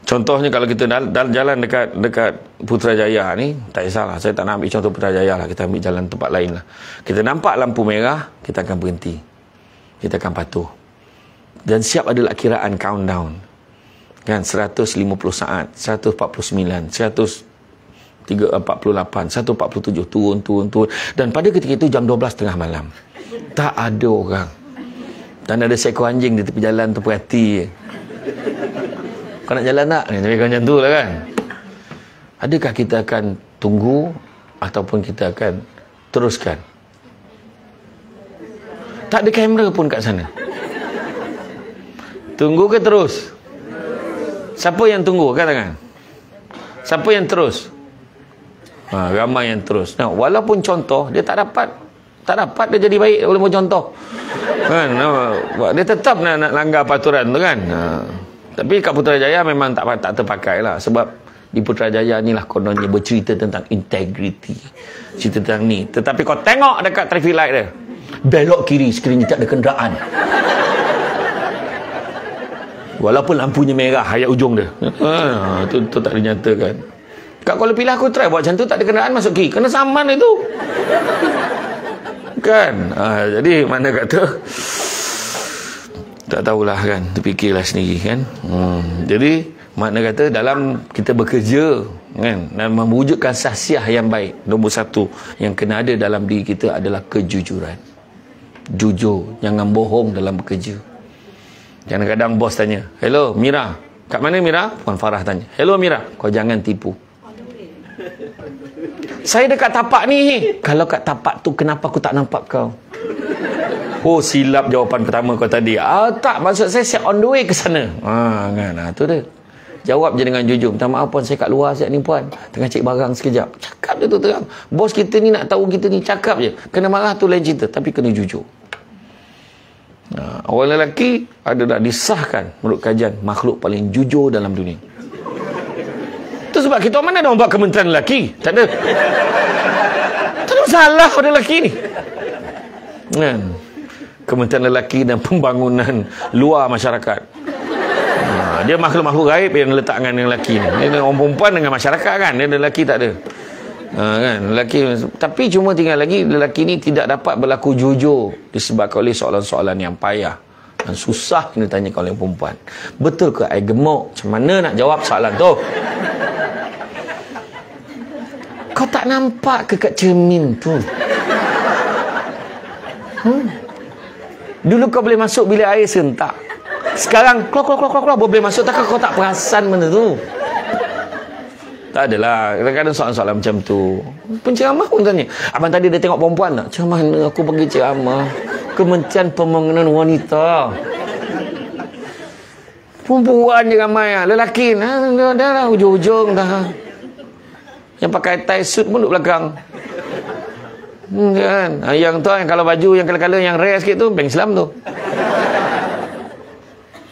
Contohnya kalau kita jalan dekat Putrajaya ni, tak kisahlah, saya tak nak ambil contoh Putrajaya lah, kita ambil jalan tempat lain lah. Kita nampak lampu merah, kita akan berhenti. Kita akan patuh. Dan siap adalah kiraan countdown. Kan 150 saat, 149, 148, 147, turun. Dan pada ketika itu jam 12 tengah malam. Tak ada orang. Dan ada seekor anjing di tepi jalan tu perhati. Kau nak jalan tak? Tapi kau macam tu lah kan. Adakah kita akan tunggu ataupun kita akan teruskan? Tak ada kamera pun kat sana. Tunggu ke terus? Siapa yang tunggu? Katakan. Siapa yang terus? Ramai yang terus. Nah, walaupun contoh dia tak dapat dia jadi baik walaupun contoh. Kan? Dia tetap nak langgar peraturan tu kan. Tapi kat Putrajaya memang tak terpakai lah. Sebab di Putrajaya ni lah kononnya bercerita tentang integriti. Cerita tentang ni. Tetapi kau tengok dekat traffic light dia. Belok kiri sekiranya tak ada kenderaan. Walaupun lampunya merah ayat ujung dia. Tu tak dinyatakan. Kak kalau pilih aku try buat macam tu, tak ada kenderaan masuk kiri. Kena saman itu. Kan? Jadi mana kata tak tahulah kan, terfikirlah sendiri kan. Jadi makna kata dalam kita bekerja kan, dan mewujudkan sahsiah yang baik, nombor satu yang kena ada dalam diri kita adalah kejujuran. Jujur, jangan bohong dalam bekerja. Kadang-kadang bos tanya, hello Mira, kat mana Mira? Puan Farah tanya, hello Mira, kau jangan tipu. Saya dekat tapak ni. Kalau kat tapak tu kenapa aku tak nampak kau? Oh, silap jawapan pertama kau tadi. Tak, maksud saya on the way ke sana. Kan, tu dia. Jawab je dengan jujur. Minta maaf puan, saya kat luar siap ni puan. Tengah cek barang sekejap. Cakap je tu terang. Bos kita ni nak tahu kita ni, cakap je. Kena marah tu lain cerita, tapi kena jujur. Orang lelaki adalah disahkan menurut kajian makhluk paling jujur dalam dunia. Itu sebab kita mana ada orang buat kementerian lelaki? Tak ada. Tak ada masalah pada lelaki ni. Kementerian lelaki dan pembangunan luar masyarakat. Dia makhluk-makhluk gaib yang letak dengan lelaki ni. Dia orang perempuan dengan masyarakat kan. Dia lelaki tak ada. Kan? Lelaki, tapi cuma tinggal lagi lelaki ni tidak dapat berlaku jujur disebabkan oleh soalan-soalan yang payah dan susah kena tanya oleh perempuan. Betul ke I gemuk? Macam mana nak jawab soalan tu? Kau tak nampak ke kat cermin tu? Dulu kau boleh masuk bilik air serentak. Sekarang keluar boleh masuk. Takkan kau tak perasan benda tu? Tak adalah. Kadang-kadang soalan-soalan macam tu. Penceramah pun tanya, abang tadi dia tengok perempuan tak? Macam mana aku pergi ceramah Kementerian Pembangunan Wanita? Perempuan je ramai lah. Lelaki dah lah ujung-ujung dah. Yang pakai tie suit pun duduk belakang. Kan? Yang tu yang kalau baju yang kala-kala yang rare sikit tu Bank Islam tu.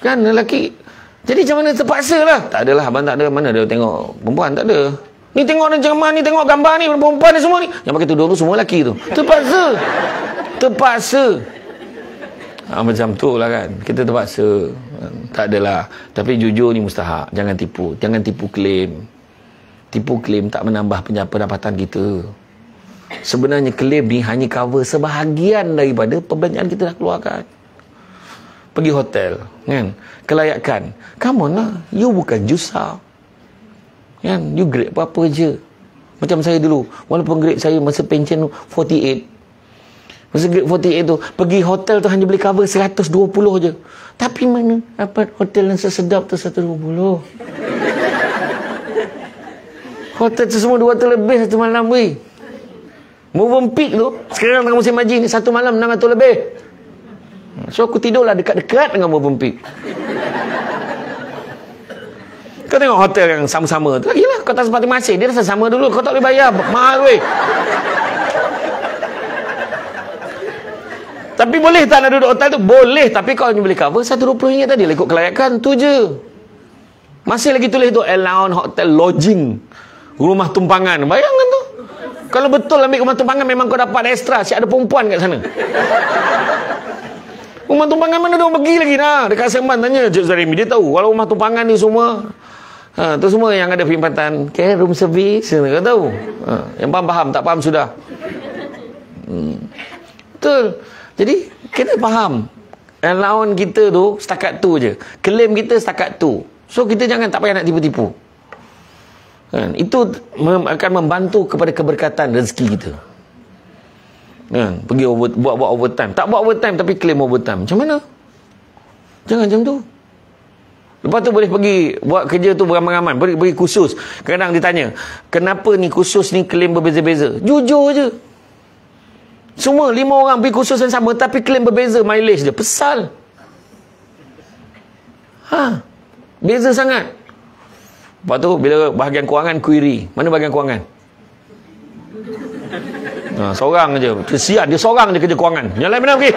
Kan lelaki. Jadi macam mana terpaksa lah. Tak adalah abang, tak ada. Mana dia tengok perempuan? Tak ada. Ni tengok dan ceramah ni, tengok gambar ni, perempuan ni semua ni. Yang pakai tudung tu semua lelaki tu. Terpaksa. Macam tu lah kan. Kita terpaksa. Tak adalah. Tapi jujur ni mustahak. Jangan tipu. Jangan tipu klaim. Tipu klaim tak menambah pendapatan kita. Sebenarnya klaim ni hanya cover sebahagian daripada perbelanjaan kita dah keluarkan. Pergi hotel kan, kelayakan, come on lah, you bukan jusa kan, you grade apa-apa je. Macam saya dulu, walaupun grade saya masa pension 48, masa grade 48 tu pergi hotel tu hanya boleh cover 120 je. Tapi mana dapat hotel yang sesedap tu 120. Hotel tu semua 200 lebih satu malam weh. Movenpick tu sekarang tengah musim haji ni, satu malam 600 lebih. So aku tidurlah dekat-dekat dengan Movenpick. Kau tengok hotel yang sama-sama tu, lagilah kau tak sempat masing, dia rasa sama dulu, kau tak boleh bayar, mahal weh. Tapi boleh tak nak duduk hotel tu? Boleh, tapi kau hanya boleh cover RM120 tadi lah, ikut kelayakan tu je. Masih lagi tulis tu allowance hotel lodging, rumah tumpangan. Bayangkan tu, kalau betul ambil rumah tumpangan memang kau dapat ekstra, siap ada perempuan kat sana. Rumah tumpangan mana dia orang pergi lagi dah. Dekat Seremban tanya Cik Zarimi, dia tahu kalau rumah tumpangan ni semua tu semua yang ada perkhidmatan room service, dia tahu. Yang faham, tak faham sudah. Betul. Jadi kita faham lawan kita tu setakat tu je, klaim kita setakat tu. So kita jangan tak payah nak tipu-tipu kan? Itu akan membantu kepada keberkatan rezeki kita kan? Pergi buat overtime, tak buat overtime tapi claim overtime, macam mana? Jangan macam tu. Lepas tu boleh pergi buat kerja tu beramai-ramai, pergi kursus. Kadang ditanya, kenapa ni kursus ni claim berbeza-beza? Jujur je. Semua 5 orang pergi kursus yang sama tapi claim berbeza mileage dia. Pesal. Beza sangat. Lepas tu bila bahagian kewangan query, mana bahagian kewangan? Seorang je. Kesian dia seorang je kerja kewangan. Yang lain mana pergi?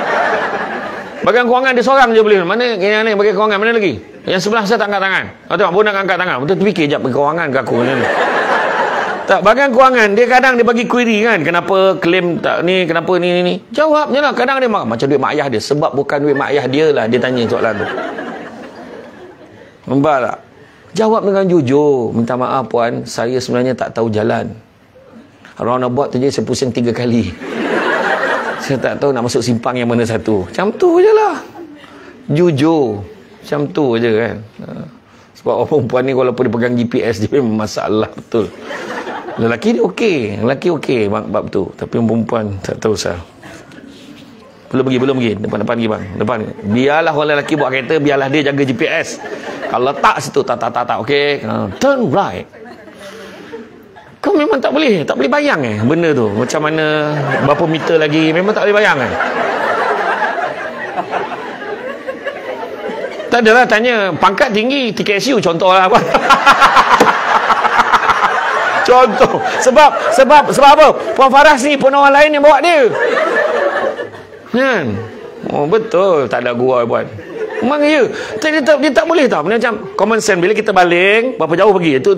Bahagian kewangan dia seorang je boleh. Mana yang ni bahagian kewangan mana lagi? Yang sebelah saya tak angkat tangan. Tengok pun nak angkat tangan. Betul fikir jap pergi kewangan ke aku ni. Tak, bahagian kewangan dia kadang dia bagi query kan, kenapa claim tak ni, kenapa ni. Jawab je lah. Kadang dia marah macam duit mak ayah dia, sebab bukan duit mak ayah dia lah dia tanya soalan tu. Nampak tak? Jawab dengan jujur. Minta maaf puan, saya sebenarnya tak tahu jalan. Roundabout tu je saya pusing 3 kali. Saya tak tahu nak masuk simpang yang mana satu. Macam tu je lah. Jujur. Macam tu je kan. Sebab orang perempuan ni walaupun dia pegang GPS dia memang masalah betul. Lelaki dia okey. Lelaki okey bab tu. Tapi orang perempuan tak tahu sah. Belum pergi. Depan pergi bang. Depan. Biarlah orang lelaki buat kereta, biarlah dia jaga GPS. Kalau tak situ tak okey. Turn right. Kau memang tak boleh bayang benda tu. Macam mana berapa meter lagi, memang tak boleh bayang Tak adalah tanya pangkat tinggi TKSU contohlah apa. Contoh. Sebab apa? Puan Faras ni pun orang lain yang bawa dia. Kan? Oh betul, tak ada gua buat. Memang ya. Dia tak boleh tau. Macam common sense bila kita baling, berapa jauh pergi? Itu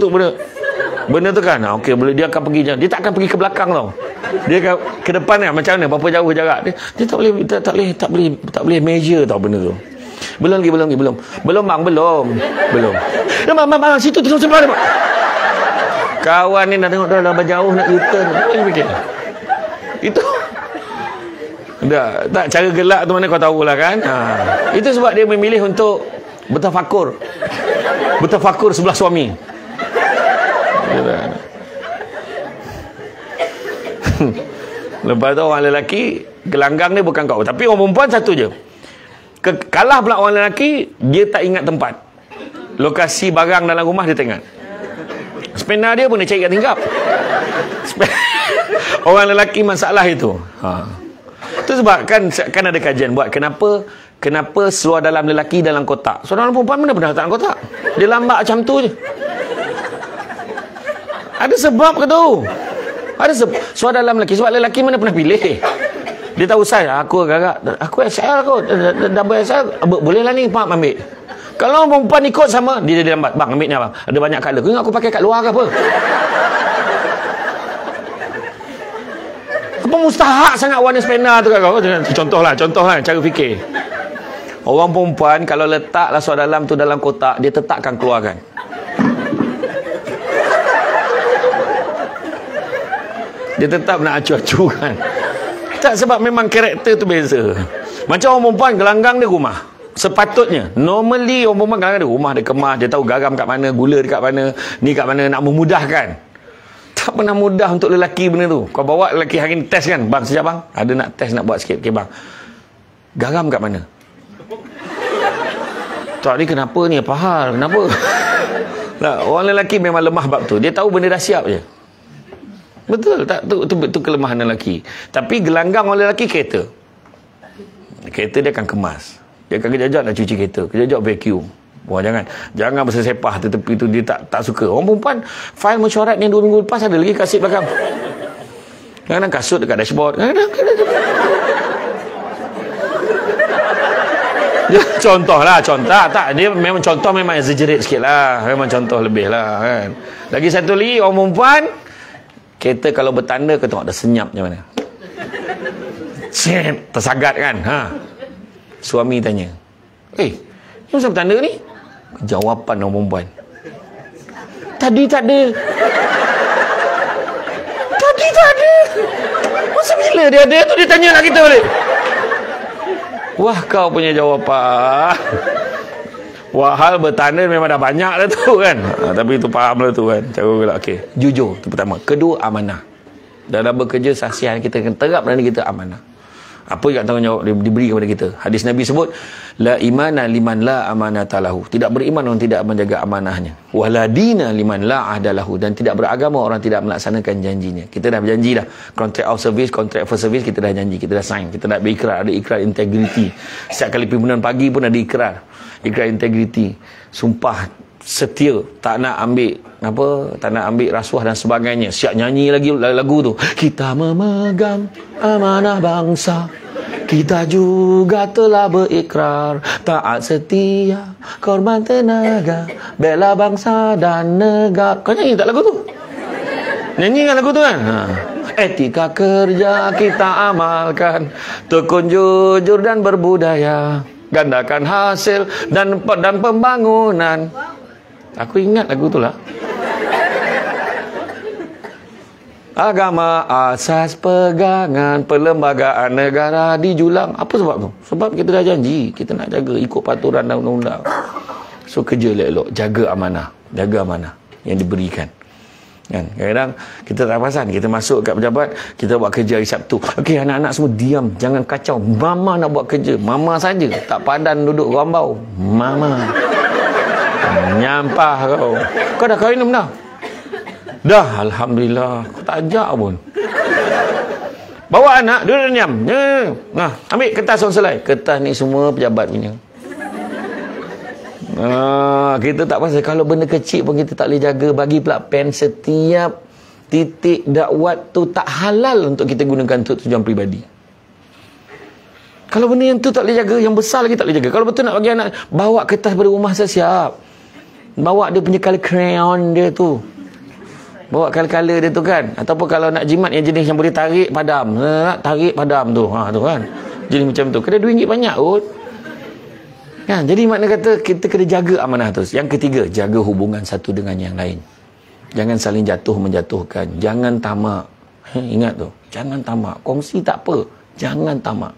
benda tu kan. Okey, dia akan pergi, dia tak akan pergi ke belakang tau. Dia akan ke depan kan, macam mana? Berapa jauh jarak? Dia tak boleh measure tau benda tu. Belum bang, belum. Dah bang, situ terus sebelah dia. Kawan ni nak tengok dah jauh nak U-turn. Apa yang fikir? Itu dah, tak cara gelak tu mana kau tahulah kan. Itu sebab dia memilih untuk bertafakur sebelah suami. Lepas tu orang lelaki gelanggang ni bukan kau, tapi orang perempuan satu je. Kalah pula orang lelaki, dia tak ingat tempat. Lokasi barang dalam rumah dia tak ingat. Spena dia pun dia cari kat tingkap. Orang lelaki masalah itu. Itu sebab kan ada kajian buat kenapa seluar dalam lelaki dalam kotak. Seluar dalam perempuan mana pernah letak dalam kotak? Dia lambat macam tu je. Ada sebab ke tu? Ada seluar dalam lelaki. Sebab lelaki mana pernah pilih? Dia tahu saya, aku agak aku SL kot, double SL, boleh lah ni pak ambil. Kalau perempuan ikut sama, dia lambat. Bang, ambil ni abang. Ada banyak colour. Kau ingat aku pakai kat luar ke apa? Apa mustahak sangat warna spena tu kat kau? Contohlah cara fikir. Orang perempuan kalau letaklah seluar dalam tu dalam kotak, dia tetapkan keluarkan. Dia tetap nak acu-acukan. Tak, sebab memang karakter tu beza. Macam orang perempuan gelanggang dia rumah. Sepatutnya normally orang perempuan gelanggang dia rumah, dia kemas, dia tahu garam kat mana, gula dekat mana, ni kat mana, nak memudahkan. Tak pernah mudah untuk lelaki benda tu. Kau bawa lelaki hari ni test kan, bang sekejap bang, ada nak test nak buat sikit. Okay bang, garam kat mana? Tak, ni kenapa ni, apa hal, kenapa? Nah, orang lelaki memang lemah bab tu. Dia tahu benda dah siap je. Betul tak? Tu kelemahan lelaki. Tapi gelanggang orang lelaki kereta dia akan kemas. Dia akan kejap-kejap nak cuci kereta, kejap-kejap vacuum. Wah, jangan bersepah di tepi tu, dia tak suka. Orang perempuan fail mesyuarat yang 2 minggu lepas ada lagi kat seat belakang. Kadang-kadang kasut dekat dashboard. Contoh tak, dia memang contoh memang exaggerate sikit lah, memang contoh lebih lah kan. Lagi satu lagi, orang perempuan kereta kalau bertanda, kau tengok dah senyap macam mana. Tersagat kan. Suami tanya, ni masa bertanda ni? Jawapan orang perempuan, tadi tak ada. Tadi tak ada. Masa bila dia ada tu dia tanya nak kita balik. Wah, kau punya jawapan. Wah, hal bertanda memang dah banyak dah tu kan. Tapi tu faham lah tu kan. Cara pula, okey. Jujur, tu pertama. Kedua, amanah. Dalam bekerja saksian kita kena terap dalam kita amanah. Apa yang tanggungjawab diberi kepada kita. Hadis Nabi sebut, la imana liman la amanata lahu. Tidak beriman orang tidak menjaga amanahnya. Wala dina liman la ahdalahu. Dan tidak beragama orang tidak melaksanakan janjinya. Kita dah berjanji dah. Contract of service, contract for service, kita dah janji, kita dah sign. Kita dah berikrar, ada ikrar integriti. Setiap kali pimpinan pagi pun ada ikrar. Ikrar integriti. Sumpah setia, tak nak ambil rasuah dan sebagainya. Siap nyanyi lagi lagu tu. Kita memegang amanah bangsa, kita juga telah berikrar taat setia, korban tenaga, bela bangsa dan negara. Kau nyanyi tak lagu tu? Nyanyi kan lagu tu kan? Etika kerja kita amalkan, tekun jujur dan berbudaya, gandakan hasil dan pembangunan. Aku ingat lagu tu lah. Agama asas pegangan perlembagaan negara dijulang. Apa sebab tu? Sebab kita dah janji kita nak jaga ikut peraturan dan undang-undang. So kerja elok-elok, jaga amanah yang diberikan. Kan? Kadang-kadang kita tak perasan, kita masuk kat pejabat, kita buat kerja hari Sabtu. Okey, anak-anak semua diam, jangan kacau. Mama nak buat kerja, mama saja. Tak padan duduk rambau. Mama. Nyampah kau. Kau dah kahwin belum dah? Dah, alhamdulillah. Kau tak ajak pun. Bawa anak, duduk diam. Nah, ambil kertas orang selai. Kertas ni semua pejabat punya. Kita tak pasal. Kalau benda kecil pun kita tak boleh jaga. Bagi pula pen, setiap titik dakwat tu tak halal untuk kita gunakan untuk tujuan peribadi. Kalau benda yang tu tak boleh jaga, yang besar lagi tak boleh jaga. Kalau betul nak bagi anak, bawa kertas pada rumah saya siap. Bawa dia punya color crayon dia tu. Bawa color dia tu kan. Ataupun kalau nak jimat yang jenis yang boleh tarik padam. Tarik padam tu. Tu kan. Jenis macam tu. Kena RM2 banyak kot. Kan? Jadi makna kata kita kena jaga amanah tu. Yang ketiga, jaga hubungan satu dengan yang lain. Jangan saling jatuh menjatuhkan. Jangan tamak. Ingat tu. Jangan tamak. Kongsi tak apa. Jangan tamak.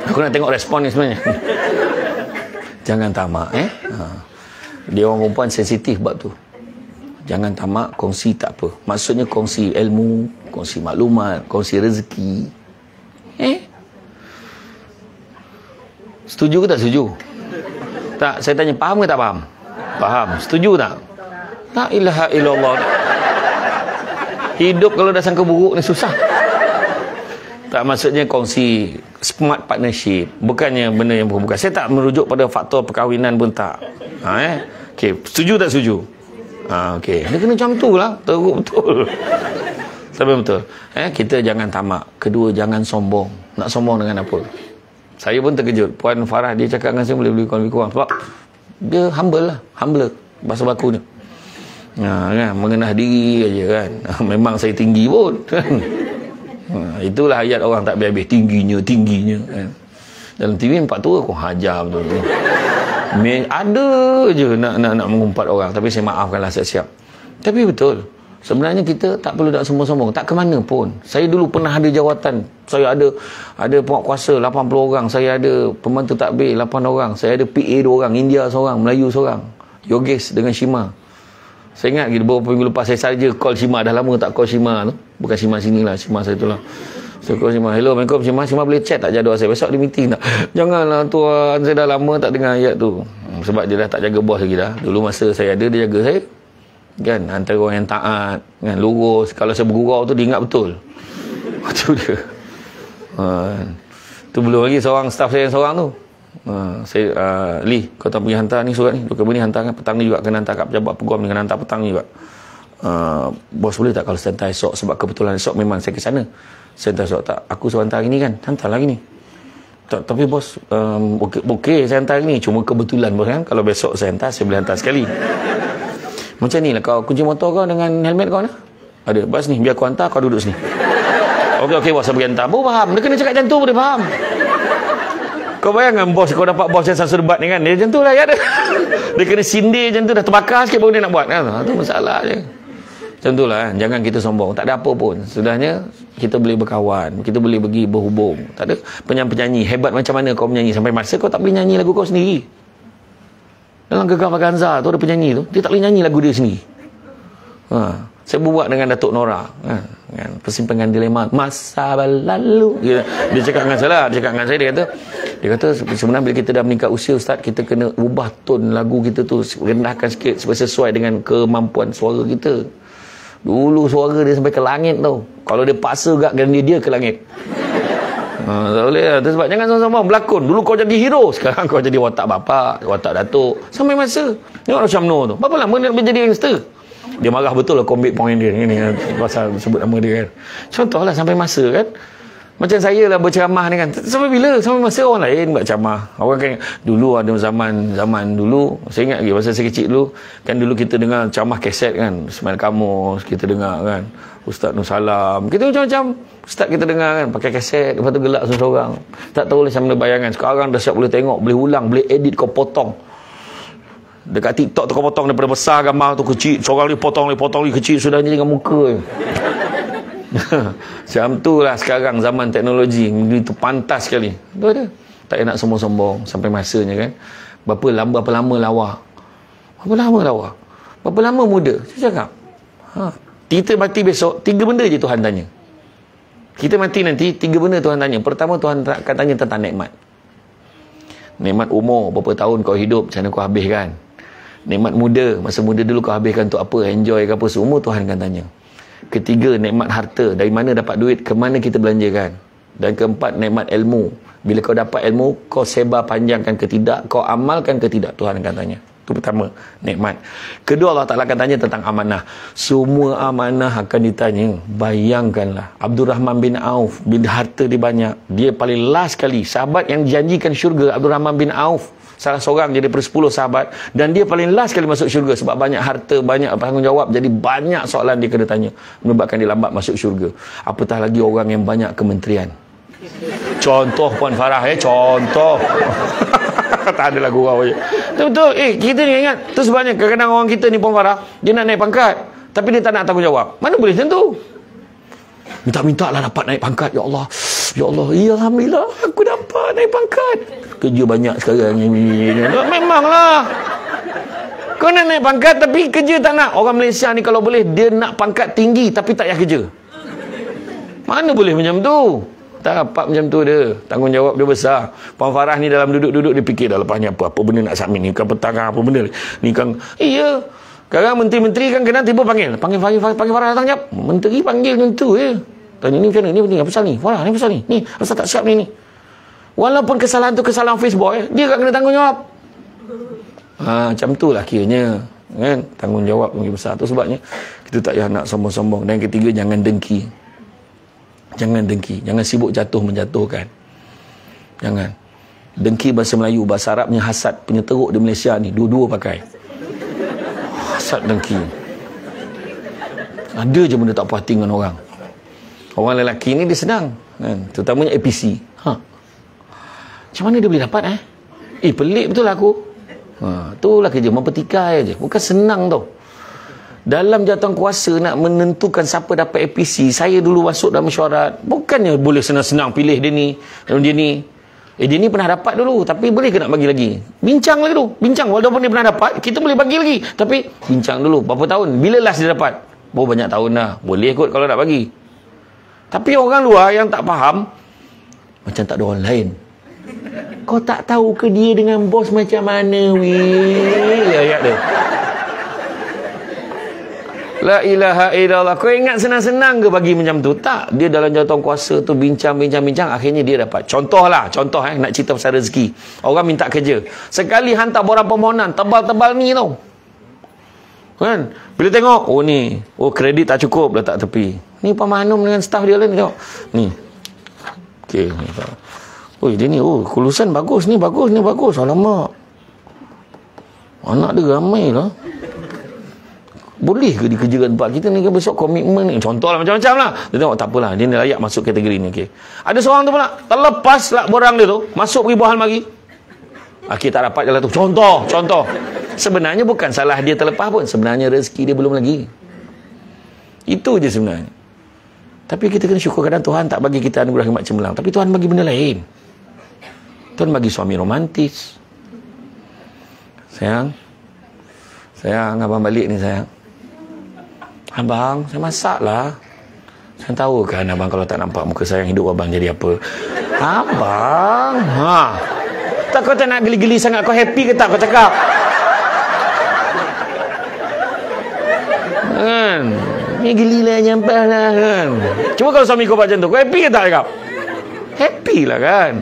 Aku nak tengok respon ni sebenarnya. Jangan tamak Dia orang perempuan sensitif bab tu. Jangan tamak, kongsi tak apa. Maksudnya kongsi ilmu, kongsi maklumat, kongsi rezeki. Setuju ke tak setuju? Tak, saya tanya faham ke tak faham? Faham. Setuju tak? La ilaha illallah. Hidup kalau dah sangka buruk ni susah. Tak, maksudnya kongsi smart partnership, bukannya benda yang bukan. Saya tak merujuk pada faktor perkahwinan pun tak. Okey, setuju tak setuju? Okey, dia kena macam tu lah. Teruk betul. Tapi betul. Kita jangan tamak. Kedua, jangan sombong. Nak sombong dengan apa? Saya pun terkejut. Puan Farah dia cakap dengan saya boleh beli lebih kurang. Sebab dia humble lah. Humble bahasa bakunya. Kan? Mengenah diri aja kan. Memang saya tinggi pun. Itulah ayat orang tak habis-habis. Tingginya kan. Dalam TV nampak tua aku hajar betul. Ada je nak mengumpat orang. Tapi saya maafkanlah, siap-siap. Tapi betul, sebenarnya kita tak perlu nak sombong-sombong. Tak ke mana pun. Saya dulu pernah ada jawatan. Saya ada penguatkuasa 80 orang. Saya ada pembantu takbir 8 orang. Saya ada PA 2 orang. India seorang, Melayu seorang. Yogesh dengan Shima. Saya ingat beberapa minggu lepas saya saja call Shima. Dah lama tak call Shima tu. Bukan Shima sini lah, Shima saya tu lah. Saya call Shima. Hello, Assalamualaikum Shima. Shima boleh chat tak jadual saya? Besok dia meeting tak? Janganlah tuan, saya dah lama tak dengar ayat tu. Sebab dia dah tak jaga bos lagi dah. Dulu masa saya ada, dia jaga saya. Kan, antara orang yang taat, kan, lurus. Kalau saya bergurau tu, dia ingat betul. Itu dia. Tu belum lagi seorang staff saya yang seorang tu. Saya Lee, kau tak pergi hantar ni surat ni, dua ni hantar kan, petang ni juga kena hantar kat pejabat peguam dengan hantar petang ni juga. Bos boleh tak kalau saya hantar esok, sebab kebetulan esok memang saya ke sana. Saya hantar esok tak, aku suruh hantar hari ni kan, hantar lagi ni. Tapi bos okey saya hantar hari ni, cuma kebetulan bos kan, kalau besok saya hantar, saya boleh hantar sekali. Macam ni lah, kau kunci motor kau dengan helmet kau ni ada, bas ni biar aku hantar, kau duduk sini. Okey, bos, saya pergi hantar. Baru faham. Dia kena cakap macam tu pun dia faham. Kau bayangkan bos, kau dapat bos yang sasur debat ni kan, dia macam tu lah ya dia. Dia kena sindir macam tu, dah terbakar sikit baru dia nak buat kan. Itu masalah je. Macam tu lah, jangan kita sombong. Tak ada apa pun. Sudahnya, kita boleh berkawan, kita boleh pergi berhubung. Tak ada penyanyi hebat macam mana kau menyanyi sampai masa kau tak boleh nyanyi lagu kau sendiri. Dalam Gegar Vaganza tu ada penyanyi tu, dia tak boleh nyanyi lagu dia sendiri. Saya berbuat dengan Datuk Nora kan, persimpangan dilema masa berlalu. Dia cakap dengan saya, dia kata sebenarnya bila kita dah meningkat usia ustaz, kita kena ubah tone lagu kita tu, rendahkan sikit supaya sesuai dengan kemampuan suara kita. Dulu suara dia sampai ke langit tau, kalau dia paksa gak dia ke langit. Tak boleh lah. Sebab jangan sama-sama berlakon. Dulu kau jadi hero, sekarang kau jadi watak bapak, watak datuk. Sampai masa tengok Syam Nur tu, berapa lama dia nak jadi gangster? Dia marah betul lah commit point dia ni pasal sebut nama dia kan. Contohlah sampai masa kan, macam saya lah berceramah ni kan, sampai bila? Sampai masa orang lain buat ceramah. Orang kan dulu ada zaman dulu, saya ingat lagi masa saya kecil dulu kan, dulu kita dengar ceramah kaset kan, Ismail Kamus kita dengar kan, Ustaz Nur Salam, kita macam-macam ustaz kita dengar kan, pakai kaset, lepas tu gelak seorang-seorang. Tak tahu lah macam mana bayangan. Sekarang dah siap boleh tengok, boleh ulang, boleh edit, kau potong. Dekat TikTok tu kau potong daripada besar gambar tu kecil, seorang ni potong lagi kecil, sudahnya dengan muka je. Macam tu lah sekarang zaman teknologi, itu pantas sekali. Tu ada. Tak payah nak sombong-sombong sampai masanya kan. Berapa lama lawa? Berapa lama muda? Saya cakap. Kita mati besok, 3 benda je Tuhan tanya. Kita mati nanti, 3 benda Tuhan tanya. Pertama, Tuhan akan tanya tentang nikmat. Nikmat umur, berapa tahun kau hidup, macam mana kau habiskan. Nikmat muda, masa muda dulu kau habiskan untuk apa, enjoy ke apa, seumur Tuhan akan tanya. Ketiga, nikmat harta, dari mana dapat duit, ke mana kita belanjakan. Dan keempat, nikmat ilmu. Bila kau dapat ilmu, kau sebar panjangkan ke tidak, kau amalkan ke tidak, Tuhan akan tanya. Itu pertama, nikmat. Kedua, Allah Ta'ala akan tanya tentang amanah. Semua amanah akan ditanya. Bayangkanlah, Abdul Rahman bin Auf, bila harta dia banyak, dia paling last sekali, sahabat yang dijanjikan syurga, Abdul Rahman bin Auf, salah seorang jadi 10 sahabat, dan dia paling last sekali masuk syurga sebab banyak harta, banyak tanggungjawab, jadi banyak soalan dia kena tanya, menyebabkan dia lambat masuk syurga. Apatah lagi orang yang banyak kementerian. Contoh Puan Farah, contoh. Tak ada lagu gurau je. Betul. Kita ni ingat, tu sebabnya kadang-kadang orang kita ni Puan Farah, dia nak naik pangkat, tapi dia tak nak tanggungjawab. Mana boleh macam tu? Minta-minta lah dapat naik pangkat. Ya Allah, ya Alhamdulillah, aku dapat naik pangkat. Kerja banyak sekarang. Memanglah. Kau nak naik pangkat tapi kerja tak nak. Orang Malaysia ni kalau boleh, dia nak pangkat tinggi tapi tak payah kerja. Mana boleh macam tu? Tak dapat macam tu dia. Tanggungjawab dia besar. Puan Farah ni dalam duduk-duduk dia fikir dah lepas ni apa benda nak submit ni kan, petang apa benda ni kan. Iya. Sekarang menteri-menteri kan kena tiba panggil Farah datang jap. Menteri panggil macam tu je. Tanya ni macam mana? Ni apa pasal ni? Farah ni pasal ni. Asal tak siap ni. Walaupun kesalahan tu kesalahan Facebook, dia tak kena tanggungjawab. Macam tu lah kiranya. Kan? Tanggungjawab lagi besar. Tu sebabnya kita tak payah nak sombong-sombong. Dan ketiga, jangan dengki. Jangan sibuk jatuh menjatuhkan. Jangan. Dengki bahasa Melayu, bahasa Arabnya hasad. Penyeteruk di Malaysia ni dua-dua pakai. Hasad, dengki. Ada je benda tak puas hati dengan orang. Orang lelaki ni dia senang kan? Terutamanya APC. Macam mana dia boleh dapat pelik betul lah aku. Itulah kerja mempertikai je. Bukan senang tau. Dalam jawatan kuasa nak menentukan siapa dapat APC, saya dulu masuk dalam mesyuarat, bukannya boleh senang-senang pilih dia ni, dia ni. Dia ni pernah dapat dulu, tapi boleh ke nak bagi lagi? Bincang lagi dulu. Bincang, walaupun dia pernah dapat, kita boleh bagi lagi. Tapi bincang dulu, berapa tahun? Bila last dia dapat? Banyak tahun dah. Boleh kot kalau nak bagi. Tapi orang luar yang tak faham, macam tak ada orang lain. Kau tak tahu ke dia dengan bos macam mana, weh? Ayat dia. La ilaha illallah. Kau ingat senang-senang ke bagi macam tu? Tak. Dia dalam jawatan kuasa tu bincang, akhirnya dia dapat. Contoh nak cerita pasal rezeki. Orang minta kerja. Sekali hantar borang permohonan, tebal-tebal ni tau. Kan? Bila tengok, ni, kredit tak cukup, letak tepi. Ni Pak Mahanum dengan staf dia lah ni, tengok. Ni. Okey, ni. Dia ni, kulusan bagus, ni bagus. Alamak. Anak dia ramai lah. Boleh ke dikerjakan tempat kita ni ke besok komitmen ni? Contoh lah macam-macam lah. Dia tengok tak apalah, dia layak masuk kategori ni. Okay. Ada seorang tu pula, terlepas lah borang dia tu, masuk pergi buah almari. Akhir tak dapat jalan tu. Contoh. Sebenarnya bukan salah dia terlepas pun. Sebenarnya rezeki dia belum lagi. Itu je sebenarnya. Tapi kita kena syukur kadang Tuhan tak bagi kita anugerah khidmat cemerlang. Tapi Tuhan bagi benda lain. Tuhan bagi suami romantis. Sayang, abang balik ni sayang. Abang, saya masak lah. Saya tahu kan abang kalau tak nampak muka sayang hidup abang jadi apa. Abang, tak kau tak nak geli-geli sangat, kau happy ke tak kau cakap? Kan? Ni geli lah, nyampah lah kan. Cuma kalau suami kau macam tu, kau happy ke tak cakap? Happy lah kan.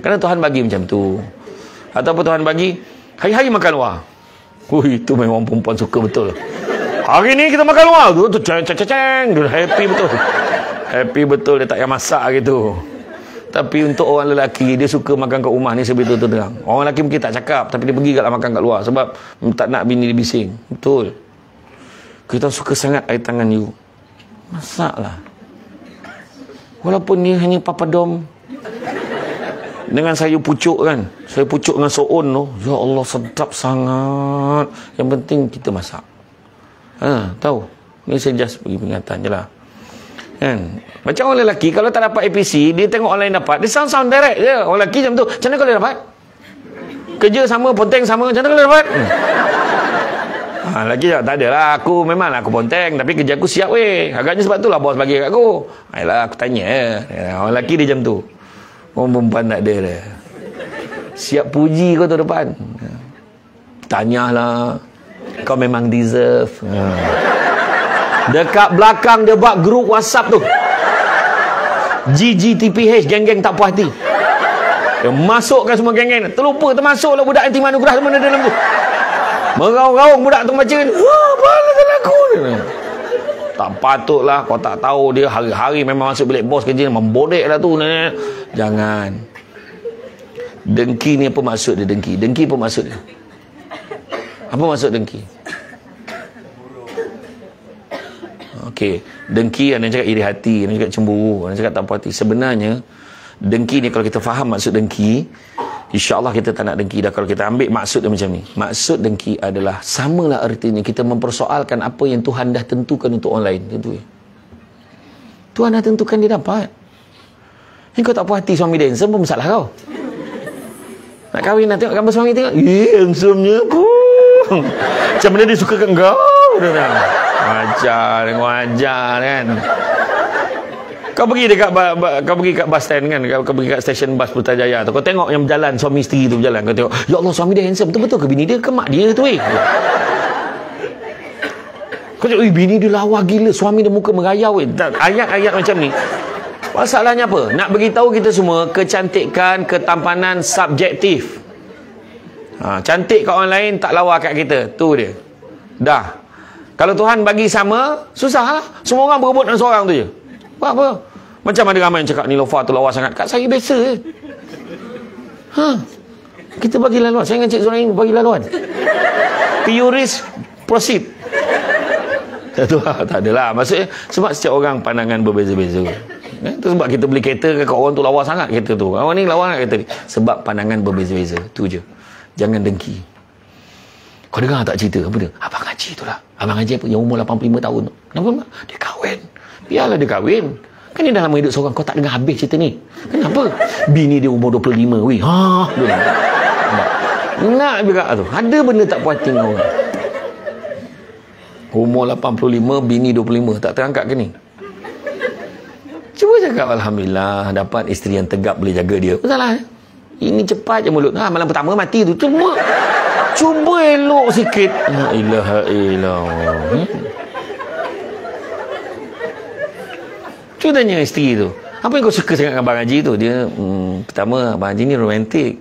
Kerana Tuhan bagi macam tu. Ataupun Tuhan bagi hari-hari makan luar. Itu memang perempuan suka betul. Hari ni kita makan luar tu ceng, dia happy betul. Happy betul, dia tak payah masak gitu. Tapi untuk orang lelaki, dia suka makan kat rumah ni sebetul terang. Orang lelaki mungkin tak cakap, tapi dia pergi kat makan kat luar sebab tak nak bini dia bising. Betul. Kita suka sangat air tangan you. Masaklah. Walaupun ni hanya papadom dengan sayur pucuk kan. Sayur pucuk dengan so'on tu. Ya Allah, sedap sangat. Yang penting kita masak. Tahu. Ni saya just bagi peringatan je lah. Kan? Macam orang lelaki, kalau tak dapat APC, dia tengok orang lain dapat, dia sound direct je. Orang lelaki macam tu. Macam mana kau boleh dapat? Kerja sama, ponteng sama, macam mana kau boleh dapat? Lelaki tak ada lah. Aku memang aku ponteng, tapi kerja aku siap weh. Agaknya sebab tu lah bos bagi kat aku. Ayolah, aku tanya. Orang lelaki dia macam tu. Orang perempuan tak ada dah. Siap puji kau tu depan. Tanyalah. Kau memang deserve. Dekat belakang dia buat grup WhatsApp tu. GGTPH, geng-geng tak puas hati. Dia masukkan semua geng-geng. Terlupa termasuklah budak anti manugerah mana dalam tu. Meraung-raung budak tu macam ni. Apa lah aku ni? Tak patutlah. Kau tak tahu dia hari-hari memang masuk bilik bos kerja. Membodek lah tu. Jangan. Dengki ni apa maksud dia dengki? Dengki apa maksud dia? Apa maksud dengki? Okey, dengki ada yang cakap iri hati, ada yang cakap cemburu, ada yang cakap tak puas hati. Sebenarnya dengki ni kalau kita faham maksud dengki, insya-Allah kita tak nak dengki dah kalau kita ambil maksud dia macam ni. Maksud dengki adalah samalah artinya kita mempersoalkan apa yang Tuhan dah tentukan untuk orang lain. Itu ya. Tuhan dah tentukan dia dapat. Ni kau tak puas hati suami dia handsome pun masalah kau. Nak kahwin nak tengok gambar suami tengok. Handsome-nya pun. Macam mana dia suka kat kau? Wajar kan. Kau pergi kat bus stand kan, kau pergi kat stesen bas Putrajaya tu, kau tengok yang berjalan suami isteri tu berjalan, kau tengok, ya Allah suami dia handsome, betul ke bini dia ke mak dia tu kau tengok, bini dia lawa gila, suami dia muka merayau ayat-ayat macam ni. Masalahnya apa? Nak beritahu kita semua kecantikan, ketampanan subjektif. Cantik kat orang lain tak lawa kat kita. Tu dia. Dah. Kalau Tuhan bagi sama, susah lah. Semua orang berebut dengan seorang tu je. Apa? Macam ada ramai yang cakap ni Lofa tu lawa sangat. Kat saya biasa je. Kita bagi laluan. Saya dengan Cik Zurain bagi laluan. Purist proceed. Tak adalah. Maksudnya sebab setiap orang pandangan berbeza-beza. Itu sebab kita beli kereta kat orang tu lawa sangat kereta tu. Orang ni lawa sangat kereta ni. Sebab pandangan berbeza-beza. Tu je. Jangan dengki. Kau dengar tak cerita apa dia? Abang Haji tu lah. Abang Haji apa? Yang umur 85 tahun tu. Kenapa? Dia kahwin. Biarlah dia kahwin. Kan dia dah lama hidup seorang. Kau tak dengar habis cerita ni. Kenapa? Bini dia umur 25. Weh. Nak juga tu. Ada benda tak puas hati dengan orang. Umur 85, bini 25. Tak terangkat ke ni? Cuba cakap Alhamdulillah. Dapat isteri yang tegap boleh jaga dia. Apa salah? Ini cepat je mulut. Malam pertama mati tu. Cuba elok sikit. La ilaha illallah. Cuba tanya isteri tu. Apa yang kau suka sangat dengan Abang Haji tu? Dia, pertama, Abang Haji ni romantik.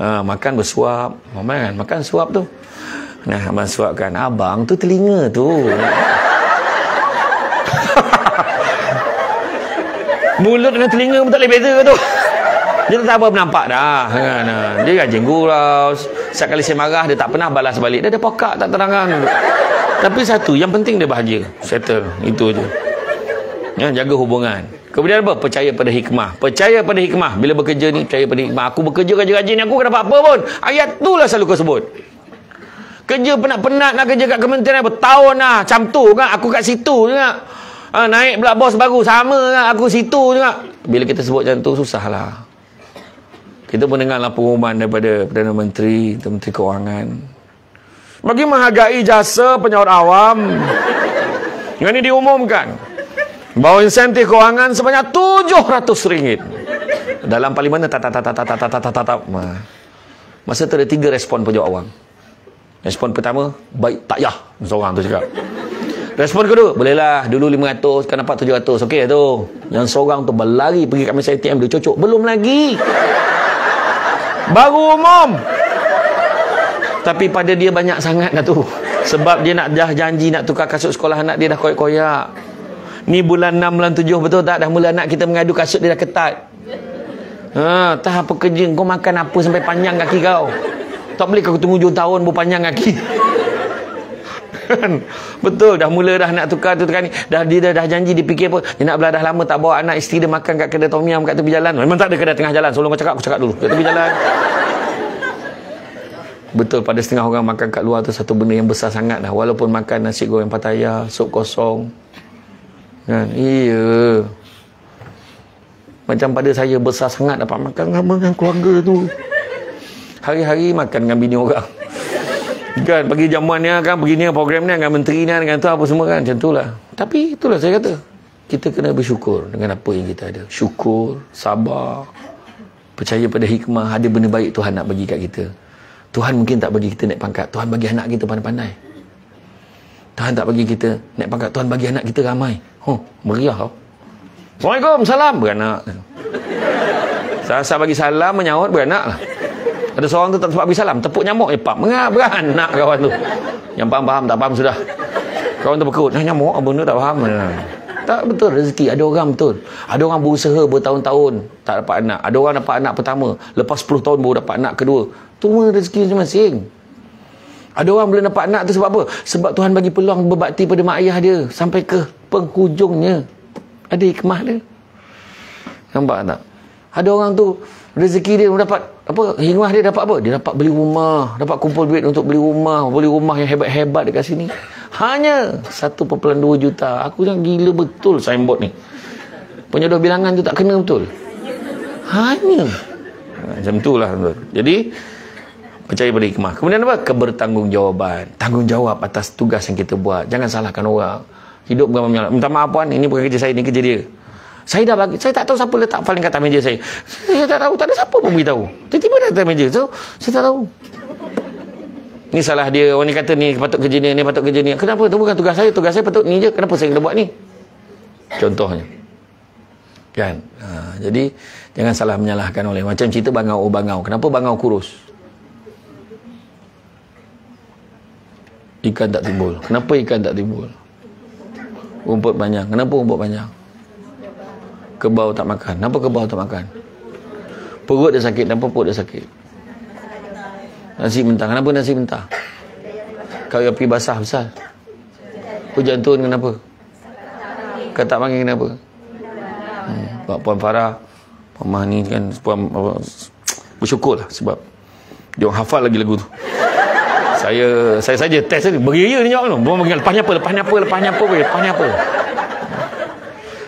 Makan bersuap. Makan suap tu. Nah, abang suapkan. Abang tu telinga tu. Mulut dengan telinga pun tak boleh beza ke tu. Dia tak apa nampak dah. Dia rajin gurau. Setiap kali saya marah, dia tak pernah balas balik. Dia ada pokak tak terangan. Tapi satu, yang penting dia bahagia. Settle. Itu je. Ya, jaga hubungan. Kemudian apa? Percaya pada hikmah. Percaya pada hikmah. Bila bekerja ni, percaya pada hikmah. Aku bekerja rajin-rajin ni, aku tak dapat apa pun. Ayat tu lah selalu kau sebut. Kerja penat-penat nak kerja kat kementerian bertahun lah. Macam tu kan. Aku kat situ juga. Naik pula bos baru. Sama kan. Aku situ juga. Bila kita sebut macam tu, susah lah. Kita pun dengarlah pengumuman daripada Perdana Menteri, Menteri Kewangan. Bagi menghargai jasa penyaur awam. Yang ini diumumkan. Bahawa insentif kewangan sebanyak RM700. Dalam parlimen masa tu ada 3 respon pejabat awam. Respon pertama, baik tak yah. Seorang tu cakap. Respon kedua, bolehlah dulu 500 kan dapat 700. Okey tu. Yang seorang tu berlari pergi kat mesin ATM dia cocok. Belum lagi. Baru umum. Tapi pada dia banyak sangat dah tu. Sebab dia nak dah janji nak tukar kasut sekolah anak dia dah koyak-koyak. Ni bulan 6, bulan 7 betul tak? Dah mula anak kita mengadu kasut dia dah ketat. Tak apa kerja. Kau makan apa sampai panjang kaki kau? Tak boleh kau tunggu 7 tahun baru panjang kaki. Betul. Dah mula dah nak tukar tu tukar ni. Dia dah janji dia fikir pun. Dia nak beladah lama tak bawa anak isteri dia makan kat kedai tom yum kat tepi jalan. Memang tak ada kedai tengah jalan. Sebelum kau cakap, aku cakap dulu. Kat tepi jalan. Betul, pada setengah orang makan kat luar tu satu benda yang besar sangat dah. Walaupun makan nasi goreng Pattaya, sup kosong. Kan? Iya. Macam pada saya besar sangat dapat makan dengan keluarga tu. Hari-hari makan dengan bini orang. Kan bagi jamuannya kan begini program ni dengan menteri ni dengan tu apa semua kan macam itulah. Tapi itulah saya kata. Kita kena bersyukur dengan apa yang kita ada. Syukur, sabar, percaya pada hikmah, ada benda baik Tuhan nak bagi kat kita. Tuhan mungkin tak bagi kita naik pangkat, Tuhan bagi anak kita pandai-pandai. Tuhan tak bagi kita naik pangkat, Tuhan bagi anak kita ramai. Meriah tau. Assalamualaikum, salam, beranak. Saya bagi salam, menyahut, beranak lah. Ada seorang tu tak sempat bagi salam, tepuk nyamuk, pap, beranak kawan tu. Yang faham-faham, tak faham sudah. Kawan tu berkerut, nyamuk, benda tak faham. Tak betul rezeki, ada orang betul. Ada orang berusaha bertahun-tahun, tak dapat anak. Ada orang dapat anak pertama, lepas 10 tahun baru dapat anak kedua. Tu rezeki masing-masing. Ada orang boleh dapat anak tu sebab apa? Sebab Tuhan bagi peluang berbakti pada mak ayah dia sampai ke penghujungnya. Ada hikmah dia. Nampak tak? Ada orang tu rezeki dia dapat apa? Hikmah dia dapat apa? Dia dapat beli rumah, dapat kumpul duit untuk beli rumah yang hebat-hebat dekat sini. Hanya 1.2 juta. Aku jangan gila betul signboard ni. Penjodoh bilangan tu tak kena betul. Hanya macam itulah. Jadi percaya pada hikmah. Kemudian apa? Kebertanggungjawab. Tanggungjawab atas tugas yang kita buat. Jangan salahkan orang. Hidup bukan menyalah. Minta maaf puan, ini bukan kerja saya, ini kerja dia. Saya dah bagi, saya tak tahu siapa letak file kat atas meja saya. Saya tak tahu, tak ada siapa pun beritahu. Tiba-tiba dah atas meja. So, saya tak tahu. Ni salah dia. Orang ni kata ni patut kerja ni, ni patut kerja ni. Kenapa? Itu bukan tugas saya. Tugas saya patut ni je. Kenapa saya kena buat ni? Contohnya. Kan? Jadi, jangan salah menyalahkan oleh. Macam cerita bangau. Kenapa bangau kurus? Ikan tak timbul. Kenapa ikan tak timbul? Rumput panjang. Kenapa rumput panjang? Kebau tak makan. Kenapa kebau tak makan? Perut dia sakit. Kenapa perut dia sakit? Nasi mentah. Kenapa nasi mentah? Kau api basah besar. Hujan turun kenapa? Kau tak panggil kenapa? Puan Farah, Puan Mah ni kan Puan bersyukurlah sebab dia orang hafal lagi lagu tu. Saya saja test tadi. Beria ni jawab tu. Bukan bagi lepasnya apa.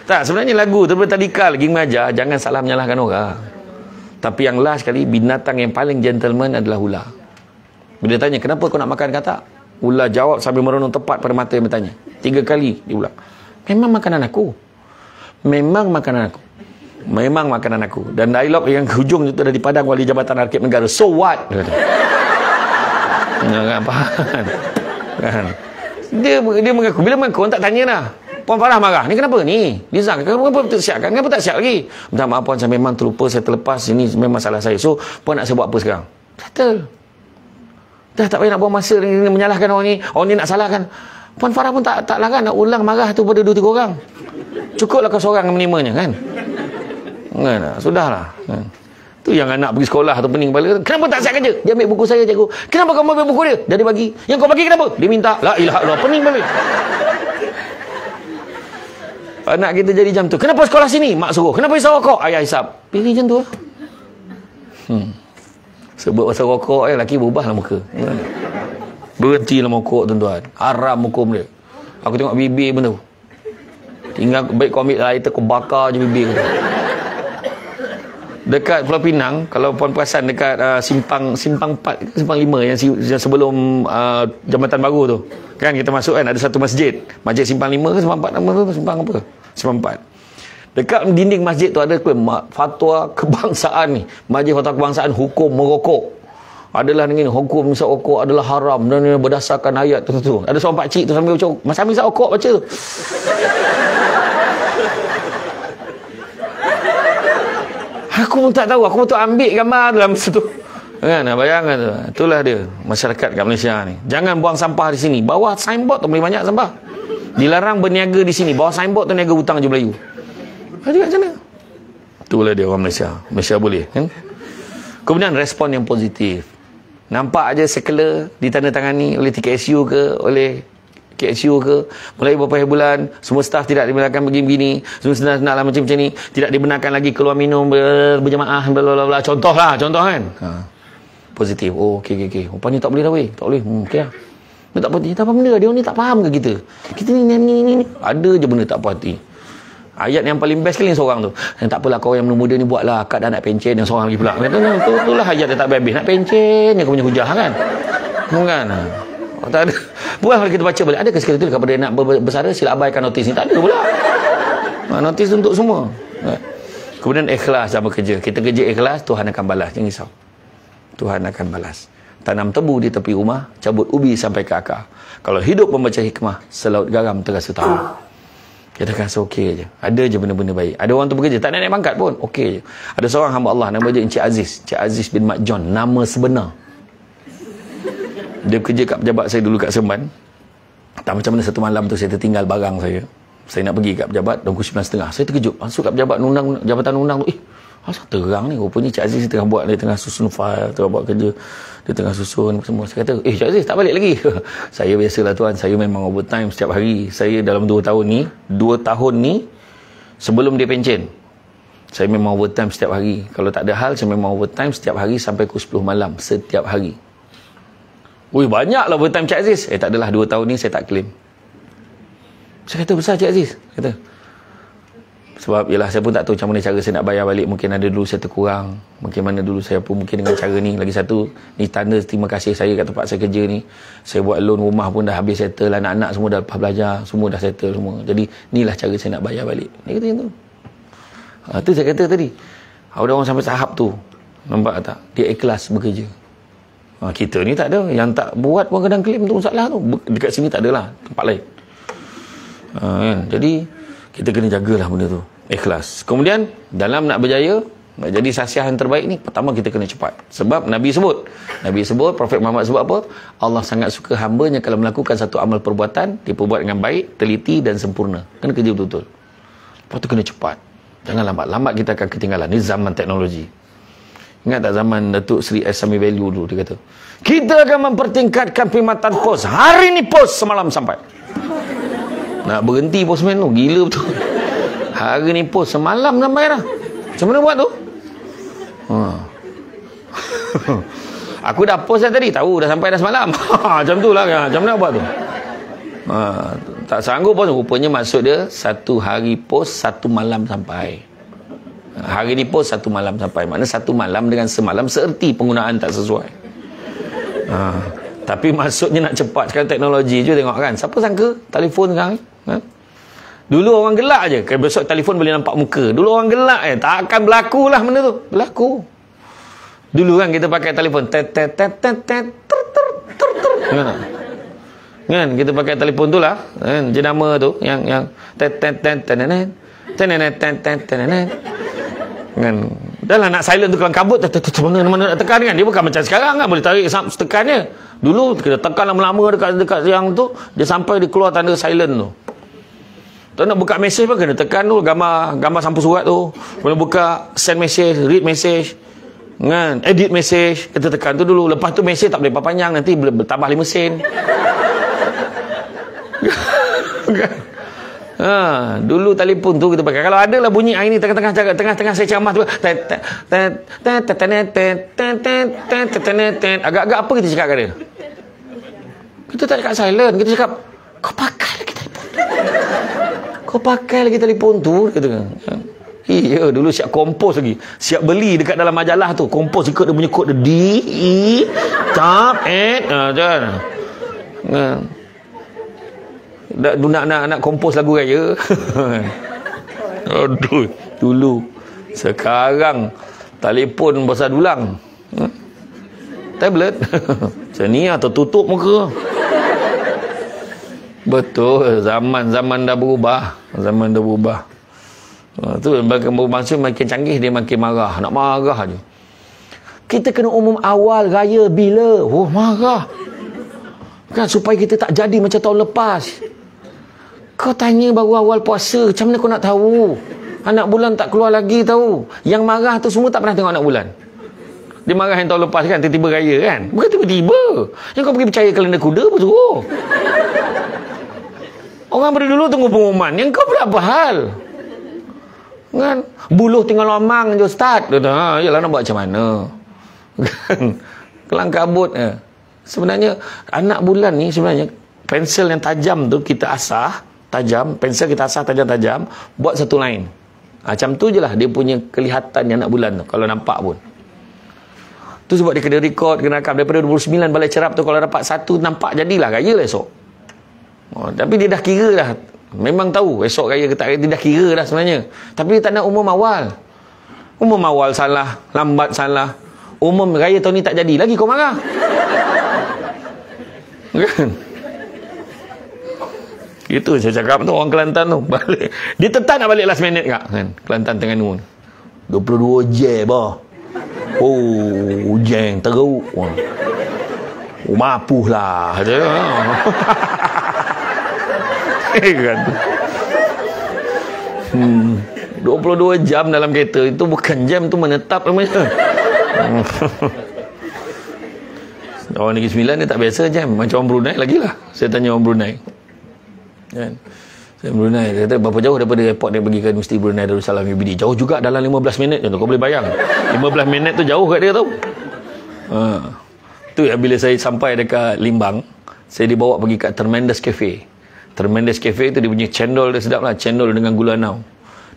Tak, sebenarnya lagu tu tadika lagi mengajar jangan salah menyalahkan orang. Tapi yang last sekali, binatang yang paling gentleman adalah ular. Bila tanya, kenapa kau nak makan katak? Ular jawab sambil merenung tepat pada mata yang bertanya. 3 kali dia ulang. Memang makanan aku. Dan dialog yang hujung itu ada di Padang Wali Jabatan Arkib Negara. So what? Kan, kan. Dia mengaku. Bila mengaku, orang tak tanya lah. Puan Farah marah. Ni kenapa ni? Liza, kenapa tak siap kan? Kenapa tak siap lagi? Minta maaf puan, saya memang terlupa, saya terlepas. Ini memang salah saya. So, puan nak saya buat apa sekarang? Settle. Dah tak payah nak buang masa ni, menyalahkan orang ni. Orang ni nak salahkan. Puan Farah pun tak larang nak ulang marah tu pada 2-3 orang. Cukuplah kau seorang menerimanya kan? Sudahlah. Kan? Tu yang anak pergi sekolah tu pening kepala. Kenapa tak siap kerja? Dia ambil buku saya, cikgu. Kenapa kamu ambil buku dia? Dia bagi. Yang kau bagi kenapa? Dia minta. La ilaha illallah, pening kepala. Anak kita jadi jam tu. Kenapa sekolah sini? Mak suruh. Kenapa hisap rokok? Ayah hisap. Pilih macam tu lah. Sebab pasal rokok, lelaki berubah lah muka. Berhentilah rokok, tuan-tuan. Haram hukum dia. Aku tengok bibir pun tu. Tinggal baik kau ambil lighter, kau bakar je bibir kau. Dekat Pulau Pinang, kalau puan perasan dekat simpang 4 simpang 5 yang sebelum Jambatan Baru tu. Kan kita masuk kan ada satu masjid. Masjid simpang 5 ke simpang 4 nama tu? Simpang apa? Simpang 4. Dekat dinding masjid tu ada fatwa kebangsaan ni. Majlis fatwa kebangsaan hukum merokok. Adalah ni hukum hisap rokok adalah haram dan berdasarkan ayat tu. Ada seorang pakcik tu sambil baca masa hisap rokok baca. Aku pun tak tahu. Aku betul ambil gambar dalam situ. Kan? Bayangkan tu. Itulah dia. Masyarakat kat Malaysia ni. Jangan buang sampah di sini. Bawah signboard tu boleh banyak sampah. Dilarang berniaga di sini. Bawah signboard tu niaga hutang je Melayu. Jadi kat sana. Itulah dia orang Malaysia. Malaysia boleh. Kan? Kemudian respon yang positif. Nampak aja sekular ditandatangani oleh TKSU ke, oleh KSU ke, mulai beberapa bulan semua staf tidak dibenarkan begini-begini, semua senang-senanglah macam-macam ni, tidak dibenarkan lagi keluar minum berjemaah, bla contoh kan. Positif. Oh okey. Rupanya tak boleh dah weh. Tak boleh. Okey lah. Dia tak puas hati. Tak apa benda, dia ni tak faham ke kita? Kita ni ada je benda tak puas hati. Ayat yang paling best kali yang seorang tu. Tak apalah kau yang muda ni buatlah, akad dah nak pencen, yang seorang lagi pula. Itulah ayat dia tak habis. Nak pencen, yang kau punya hujah kan. Bukan. Tak ada. Bukan kalau kita baca balik. Adakah sekali tu kepada nak bersara sila abaikan notis ni? Tak ada pula. Notis untuk semua. Kemudian ikhlas dalam bekerja. Kita kerja ikhlas, Tuhan akan balas. Jangan risau. Tuhan akan balas. Tanam tebu di tepi rumah, cabut ubi sampai ke akar. Kalau hidup membaca hikmah, selaut garam terasa tahu. Kita akan rasa okey je. Ada je benda-benda baik. Ada orang tu bekerja, tak nak naik pangkat pun, okey je. Ada seorang hamba Allah, nama dia Encik Aziz. Encik Aziz bin Mat John, nama sebenar. Dia kerja kat pejabat saya dulu kat Seremban. Tak macam mana satu malam tu saya tertinggal barang saya. Saya nak pergi kat pejabat, dah pukul 9.30. Saya terkejut. Masuk kat pejabat jabatan undang tu. Asal terang ni. Rupanya Encik Aziz tengah buat, dia tengah susun file, tengah buat kerja. Dia tengah susun semua. Saya kata, Encik Aziz tak balik lagi. Saya biasalah tuan, saya memang overtime setiap hari. Saya dalam 2 tahun ni, sebelum dia pencen, saya memang overtime setiap hari. Kalau tak ada hal, saya memang overtime setiap hari sampai pukul 10 malam. Setiap hari. Ui, banyaklah overtime Cik Aziz. Tak adalah 2 tahun ni saya tak claim. Saya kata, besar Cik Aziz. Kata. Sebab yalah saya pun tak tahu macam mana cara saya nak bayar balik. Mungkin ada dulu saya terkurang. Mungkin mana dulu saya pun mungkin dengan cara ni. Lagi satu, ni tanda terima kasih saya kat tempat saya kerja ni. Saya buat loan rumah pun dah habis settle. Anak-anak semua dah lepas belajar. Semua dah settle semua. Jadi inilah cara saya nak bayar balik. Dia kata macam tu. Tu saya kata tadi. Ada orang sampai tahap tu. Nampak tak? Dia ikhlas bekerja. Kita ni tak ada. Yang tak buat pun kadang claim tu masalah tu. Dekat sini tak adalah. Tempat lain. Kan? Jadi kita kena jagalah benda tu. Ikhlas. Kemudian dalam nak berjaya, nak jadi saksiah yang terbaik ni, pertama kita kena cepat. Sebab Nabi sebut, Prophet Muhammad sebut apa? Allah sangat suka hambanya kalau melakukan satu amal perbuatan, dia perbuat dengan baik, teliti dan sempurna. Kena kerja betul-betul. Lepas tu kena cepat. Jangan lambat. Lambat kita akan ketinggalan. Ini zaman teknologi. Ingat tak zaman Datuk Seri Sami Value dulu, dia kata, kita akan mempertingkatkan perkhidmatan pos. Hari ni pos semalam sampai. Nak berhenti postman tu. Gila betul. Hari ni pos semalam sampai dah. Macam mana buat tu? Aku dah post dah tadi. Tahu dah sampai dah semalam. Macam tu lah. Macam mana buat tu? Tak sanggup pun. Rupanya maksud dia, satu hari post, satu malam sampai. Hari ni post, satu malam sampai. Maknanya satu malam dengan semalam seerti, penggunaan tak sesuai. Tapi maksudnya nak cepat. Sekarang teknologi je tengok kan. Siapa sangka telefon sekarang ni? Dulu orang gelak je. Besok telefon boleh nampak muka. Dulu orang gelak je. Tak akan berlaku lah benda tu. Berlaku. Dulu kan kita pakai telefon. Kan kita pakai telefon tu lah. Jenama tu. Yang kan. Dah lah nak silent tu kelang kabut. Mana nak tekan kan. Dia bukan macam sekarang kan. Boleh tarik tekannya. Dulu kita tekan lama-lama dekat yang tu. Dia sampai dia keluar tanda silent tu. Tu nak buka mesej pun kena tekan tu. Gambar sampul surat tu. Boleh buka send message, read message. Kan? Edit message, kita tekan tu dulu. Lepas tu message tak boleh panjang, nanti bertambah 5 sen. Dulu telefon tu kita pakai. Kalau ada lah bunyi ini tengah-tengah saya ceramah tu. Agak-agak apa kita cakap kat dia? Kita tak cakap silent, kita cakap kau pakai lagi telefon tu. Kau pakai lagi telefon tu, kata kan. Iya, dulu siap kompos lagi. Siap beli dekat dalam majalah tu. Kompos ikut dia punya kod dia. Jangan. Nak kompos lagu raya. Aduh, dulu. Sekarang telefon besar dulang. Tablet. Macam ni atau tutup muka. Betul, zaman dah berubah. Zaman dah berubah. Tu maksud makin canggih dia makin marah. Nak marah je. Kita kena umum awal raya bila? Oh, marah. Kan supaya kita tak jadi macam tahun lepas. Kau tanya baru awal puasa, macam mana kau nak tahu? Anak bulan tak keluar lagi tahu. Yang marah tu semua tak pernah tengok anak bulan. Dia marah yang tahun lepas kan, tiba-tiba raya kan. Bukan tiba-tiba. Yang kau pergi percaya kalender kuda apa suruh? Orang pada dulu tunggu pengumuman. Yang kau berapa hal? Kan? Buluh tinggal lomang je Ustaz. Yalah nak buat macam mana? Kan? Kelang kabut. Sebenarnya anak bulan ni sebenarnya pensel yang tajam tu kita asah tajam, pensel kita asah tajam-tajam, buat satu line. Macam tu je lah dia punya kelihatan anak bulan tu kalau nampak pun. Tu sebab dia kena record, kena rakam daripada 29 balai cerap tu, kalau dapat satu nampak jadilah raya lah esok. Tapi dia dah kira dah. Memang tahu esok raya ke tak raya, dia dah kira dah sebenarnya. Tapi dia tak nak umum awal. Umum awal salah, lambat salah. Umum raya tahun ni tak jadi, lagi kau marah. Kan? Itu saya cakap tu orang Kelantan tu balik. Dia tetap nak balik last minute kak kan? Kelantan Terengganu 22 je bah. Oh, hujan teruk. Mapuh lah. Kan? 22 jam dalam kereta. Itu bukan jam, tu menetap namanya. Orang Negeri Sembilan ni tak biasa jam. Macam orang Brunei lagi lah. Saya tanya orang Brunei kan? Saya Brunei, dia kata berapa jauh daripada airport dia pergi ke Universiti Brunei Darussalam UBD? Jauh juga, dalam 15 minit je tu. Kau boleh bayang 15 minit tu jauh kat dia tau. Tu yang bila saya sampai dekat Limbang, saya dibawa pergi kat Tremendous Cafe. Tremendous Cafe tu dia punya cendol dia sedap lah. Cendol dengan gula nau.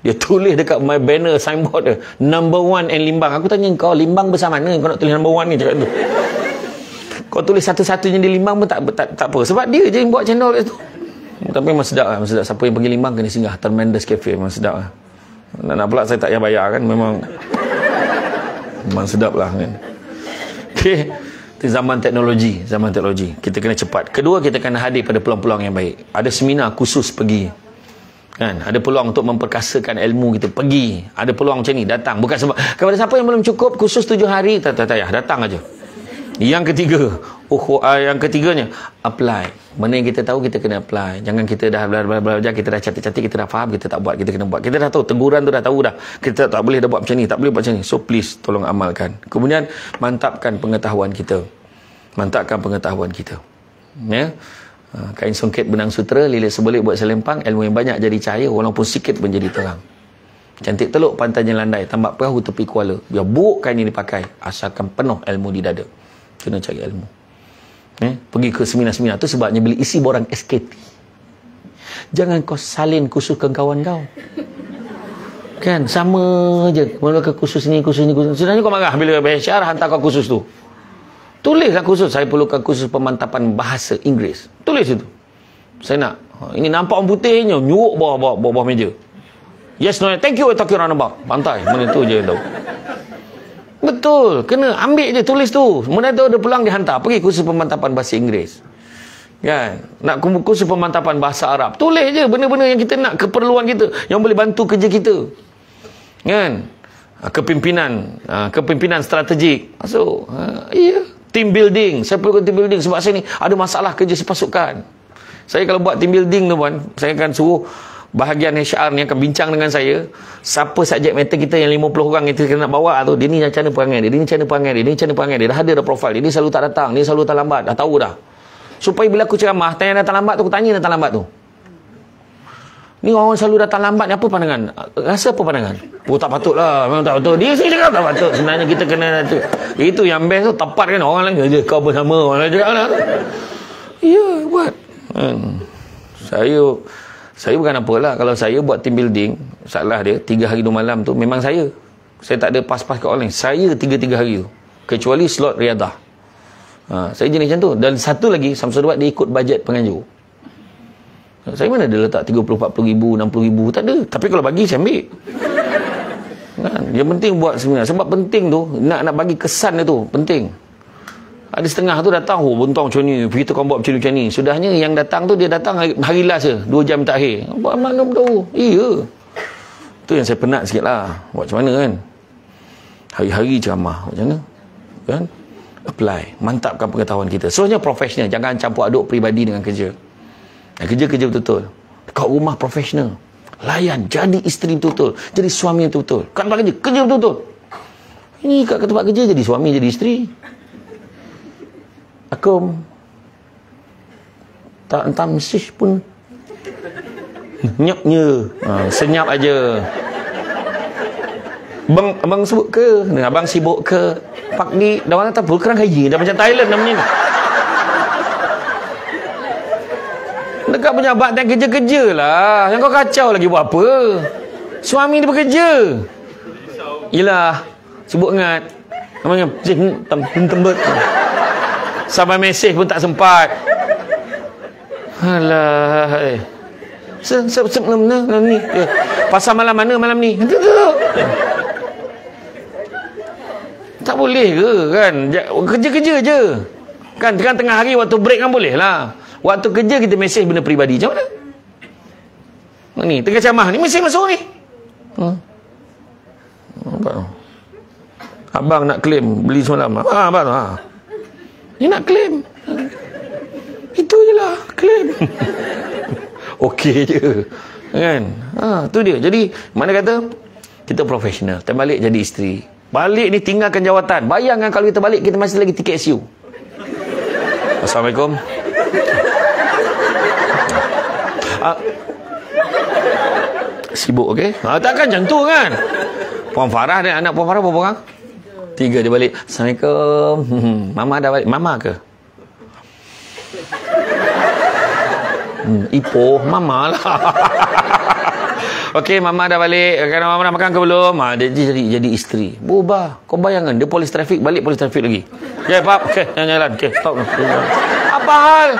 Dia tulis dekat my banner signboard dia, number 1 in Limbang. Aku tanya kau, Limbang besar mana kau nak tulis number 1 ni? Cakap tu. Kau tulis satu-satunya di Limbang pun tak apa. Sebab dia je yang buat cendol tu. Tapi memang sedap lah. Sedap. Siapa yang pergi Limbang kena singgah Tremendous Cafe. Memang sedap lah. Nak pula saya tak payah bayar kan. Memang sedap lah kan. Okay. Itu zaman teknologi. Kita kena cepat. Kedua, kita kena hadir pada peluang-peluang yang baik. Ada seminar khusus pergi kan. Ada peluang untuk memperkasakan ilmu kita, pergi. Ada peluang macam ni, datang. Bukan sebab kepada siapa yang belum cukup kursus 7 hari, tak payah, datang aja. Yang ketiga, yang ketiganya, apply. Mana yang kita tahu kita kena apply. Jangan kita dah belajar, kita dah cantik-cantik, kita dah faham, kita tak buat, kita kena buat. Kita dah tahu, teguran tu dah tahu dah. Kita tak boleh dah buat macam ni, tak boleh buat macam ni. So please, tolong amalkan. Kemudian, mantapkan pengetahuan kita. Ya. Kain songket benang sutera, lilit sebelik buat selempang, ilmu yang banyak jadi cahaya, walaupun sikit pun jadi terang. Cantik teluk, pantainya landai, tambak perahu tepi kuala. Biar buruk kain ini dipakai, asalkan penuh ilmu di dada. Kena cari ilmu. Pergi ke seminar-seminar tu sebabnya bila isi borang SKT. Jangan kau salin kursus ke kawan kau. Kan sama je. Mula ke kursus ni. Sebenarnya kau marah bila HR hantar kau kursus tu. Tulislah kursus. Saya perlukan kursus pemantapan bahasa Inggeris. Tulis itu. Saya nak. Ini nampak orang putihnya nyuruk bawah meja. Yes, no, thank you, talking around about. Pantai. Mana tu je tau. Betul, kena ambil je, tulis tu. Kemudian tu ada peluang dihantar, pergi kursus pemantapan bahasa Inggeris. Kan? Nak kursus pemantapan bahasa Arab. Tulis je benda-benda yang kita nak, keperluan kita, yang boleh bantu kerja kita. Kan? Kepimpinan strategik. So, iya, team building. Saya perlukan team building sebab saya ni ada masalah kerja sepasukan. Saya kalau buat team building tu kan, saya akan suruh bahagian HR ni akan bincang dengan saya, siapa subjek matter kita yang 50 orang yang kita nak bawa tu, dia ni macam mana perangai dia, dia ni macam mana perangai dia, dia macam mana perangai dia, dah ada dah profil dia, selalu tak datang, dia selalu datang lambat, dah tahu dah. Supaya bila aku ceramah, tanya datang lambat tu, aku tanya datang lambat tu, ni orang selalu datang lambat ni apa pandangan? Rasa apa pandangan? Oh tak patut lah, memang tak patut. Dia sendiri cakap tak patut. Sebenarnya kita kena tu. Itu yang best tu, tepat kan orang lain je kau bersama orang lain cakap lah. Ya, buat. Saya bukan apalah. Kalau saya buat team building, salah dia 3 hari 2 malam tu memang saya tak ada pas-pas kat orang lain. Saya 3 hari tu. Kecuali slot riadah. Saya jenis macam tu. Dan satu lagi, Samsul buat dia ikut bajet penganjur. Saya mana ada letak 30-40 ribu, 60 ribu, tak ada. Tapi kalau bagi saya ambil. Kan? Yang penting buat sebenarnya. Sebab penting tu, nak bagi kesan dia tu, penting. Ada setengah tu datang, oh buntang macam ni, kita kau buat macam ni. Sudahnya yang datang tu, dia datang hari last je, 2 jam terakhir. Buat mana tahu? Iya. Tu yang saya penat sikit lah. Buat macam mana kan? Hari-hari ceramah, macam mana? Kan? Apply, mantapkan pengetahuan kita. Soalnya profesional, jangan campur aduk peribadi dengan kerja. Kerja-kerja betul-betul. Kat rumah profesional. Layan, jadi isteri betul-betul. Jadi suami betul-betul. Kat tempat kerja, kerja betul-betul. Ini kat tempat kerja jadi suami, jadi isteri. Aku tak entah mesej pun nyapnya. Senyap aja. Abang sibuk ke? Abang sibuk ke? Pak ni dah orang kata kerang haji. Dah macam Thailand namanya ni. Dekat pejabat dan kerja-kerja lah. Yang kau kacau lagi buat apa? Suami dia bekerja. Yelah, sibuk ingat. Namanya tembet. Sampai mesej pun tak sempat. Alah. Malam ni. Pasal malam mana malam ni? Tak boleh ke kan? Kerja-kerja je. Kan tengah hari waktu break kan boleh lah. Waktu kerja kita mesej benda peribadi. Macam mana? Ni, tengah ceramah ni mesej masuk ni. Abang nak claim beli semalam. Abang. Ni nak claim. Itu je lah, claim. Okey je. Kan? Tu dia. Jadi, mana kata? Kita profesional. Kita balik jadi isteri. Balik ni tinggalkan jawatan. Bayangkan kalau kita balik, kita masih lagi tiket SU. Assalamualaikum. Sibuk, okey? Takkan macam tu kan? Puan Farah dan anak Puan Farah berapa orang? 3 dia balik. Assalamualaikum. Mama dah balik. Mama ke? Ipoh, mama lah. Okey, mama dah balik. Kan mama dah makan ke belum? Dia jadi isteri. Berubah. Kau bayangkan, dia polis trafik, balik polis trafik lagi. Ya, Pak. Okey, jalan-jalan. Okey, stop. Apa hal?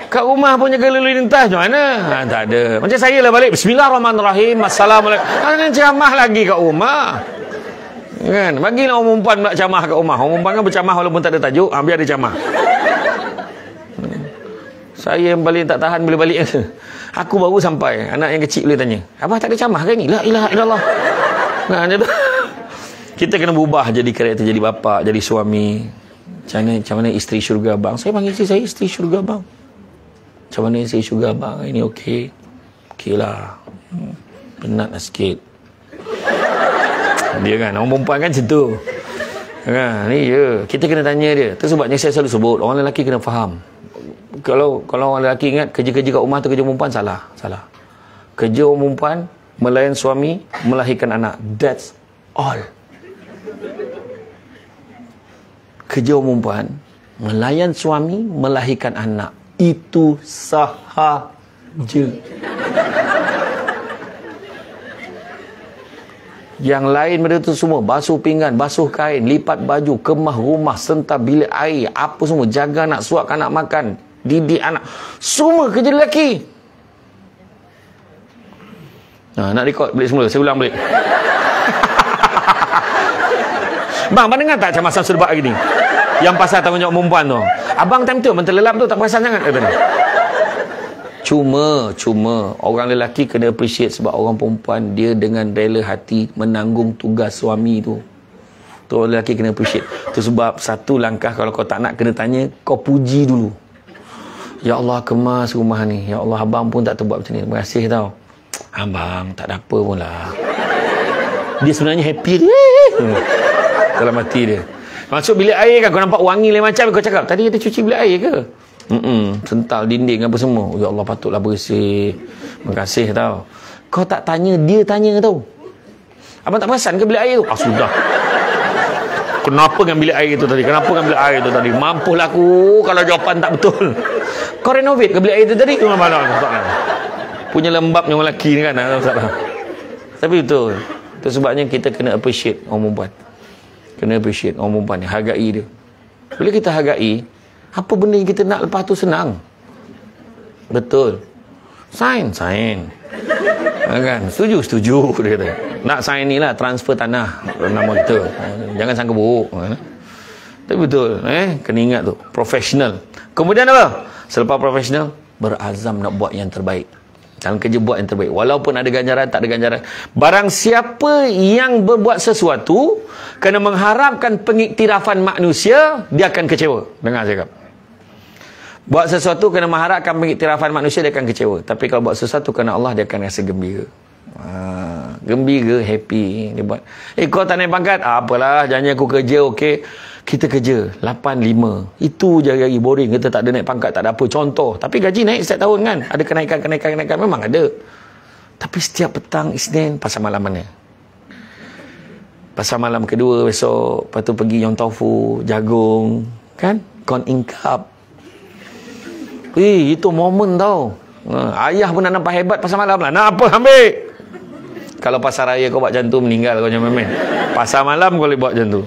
Kat rumah pun jaga lalu lintas macam mana? Tak ada. Macam saya lah balik. Bismillahirrahmanirrahim. Assalamualaikum. Ada ceramah lagi kat rumah. Kan? Bagilah orang perempuan nak ceramah kat rumah. Orang perempuan kan berceramah walaupun tak ada tajuk. Biar dia ceramah. Saya yang paling tak tahan boleh balik. Aku baru sampai. Anak yang kecil boleh tanya. Abah tak ada ceramah ke ni? La ilaha illallah. Nah, macam tu. Kita kena berubah jadi karakter, jadi bapa, jadi suami. Macam mana isteri syurga abang? Saya panggil isteri saya isteri syurga abang. Macam mana isteri syurga abang? Ini okey. Okey lah. Penat lah sikit. Dia kan, orang perempuan kan macam tu. Kan, ni je. Kita kena tanya dia. Itu sebabnya saya selalu sebut, orang lelaki kena faham. Kalau orang lelaki ingat kerja-kerja kat rumah tu kerja perempuan, salah. Kerja orang perempuan melayan suami, melahirkan anak. That's all. Kerja orang perempuan melayan suami, melahirkan anak. Itu sahaja. Yang lain benda tu semua, basuh pinggan, basuh kain, lipat baju, kemah rumah, sentar bilik air, apa semua, jaga anak, suapkan anak makan, didik anak, semua kerja lelaki. Nak rekod balik semula, saya ulang balik. Bang dengar tak macam Samsul Bak hari ni yang pasal tanggungjawab perempuan tu? Abang time tu mental lelap tu tak perasan sangat katanya. Cuma orang lelaki kena appreciate sebab orang perempuan dia dengan rela hati menanggung tugas suami tu. Tu orang lelaki kena appreciate. Tu sebab satu langkah kalau kau tak nak kena tanya, kau puji dulu. Ya Allah, kemas rumah ni. Ya Allah, abang pun tak terbuat macam ni. Terima kasih tau. Abang, tak ada apa pun lah. Dia sebenarnya happy dia. Dalam hati dia. Masuk bilik air kan, kau nampak wangi lain macam. Kau cakap, tadi kita cuci bilik air ke? Sental dinding apa semua. Ya Allah, patutlah bersih. Terima kasih tau. Kau tak tanya, dia tanya tau. Abang tak perasan ke bilik air tu? Sudah. Kenapa dengan bilik air tu tadi? Kenapa dengan bilik air tu tadi? Mampulah aku kalau jawapan tak betul. Kau renovate ke bilik air tu tadi? Punya lembabnya orang lelaki ni kan. Tapi betul. Itu sebabnya kita kena appreciate orang perempuan. Kena appreciate orang perempuan ni. Hargai dia. Bila kita hargai, apa benda yang kita nak lepas tu senang. Betul. Sign. Kan? Setuju. Dia kata. Nak sign ni lah, transfer tanah nama kita. Jangan sangka buruk. Tapi betul. Kena ingat tu. Profesional. Kemudian apa? Selepas profesional, berazam nak buat yang terbaik. Dalam kerja buat yang terbaik. Walaupun ada ganjaran, tak ada ganjaran. Barang siapa yang berbuat sesuatu, kena mengharapkan pengiktirafan manusia, dia akan kecewa. Dengar cakap. Buat sesuatu kena mengharapkan pengiktirafan manusia, dia akan kecewa. Tapi kalau buat sesuatu kerana Allah, dia akan rasa gembira. Gembira, happy. Dia buat, kau tak naik pangkat? Apalah, janji aku kerja, okey. Kita kerja 8-5. Itu je hari boring. Kita tak ada naik pangkat, tak ada apa. Contoh. Tapi gaji naik setiap tahun kan. Ada kenaikan. Memang ada. Tapi setiap petang Isnin, pasar malam mana? Pasar malam kedua besok. Lepas tu pergi Yong Tau Fu, jagung. Kan? Corn Incap. Itu momen tau. Ayah pun nak nampak hebat pasar malam lah. Nak apa ambil? Kalau pasar raya kau buat macam tu, meninggal kau jangan main. Pasar malam kau boleh buat macam tu.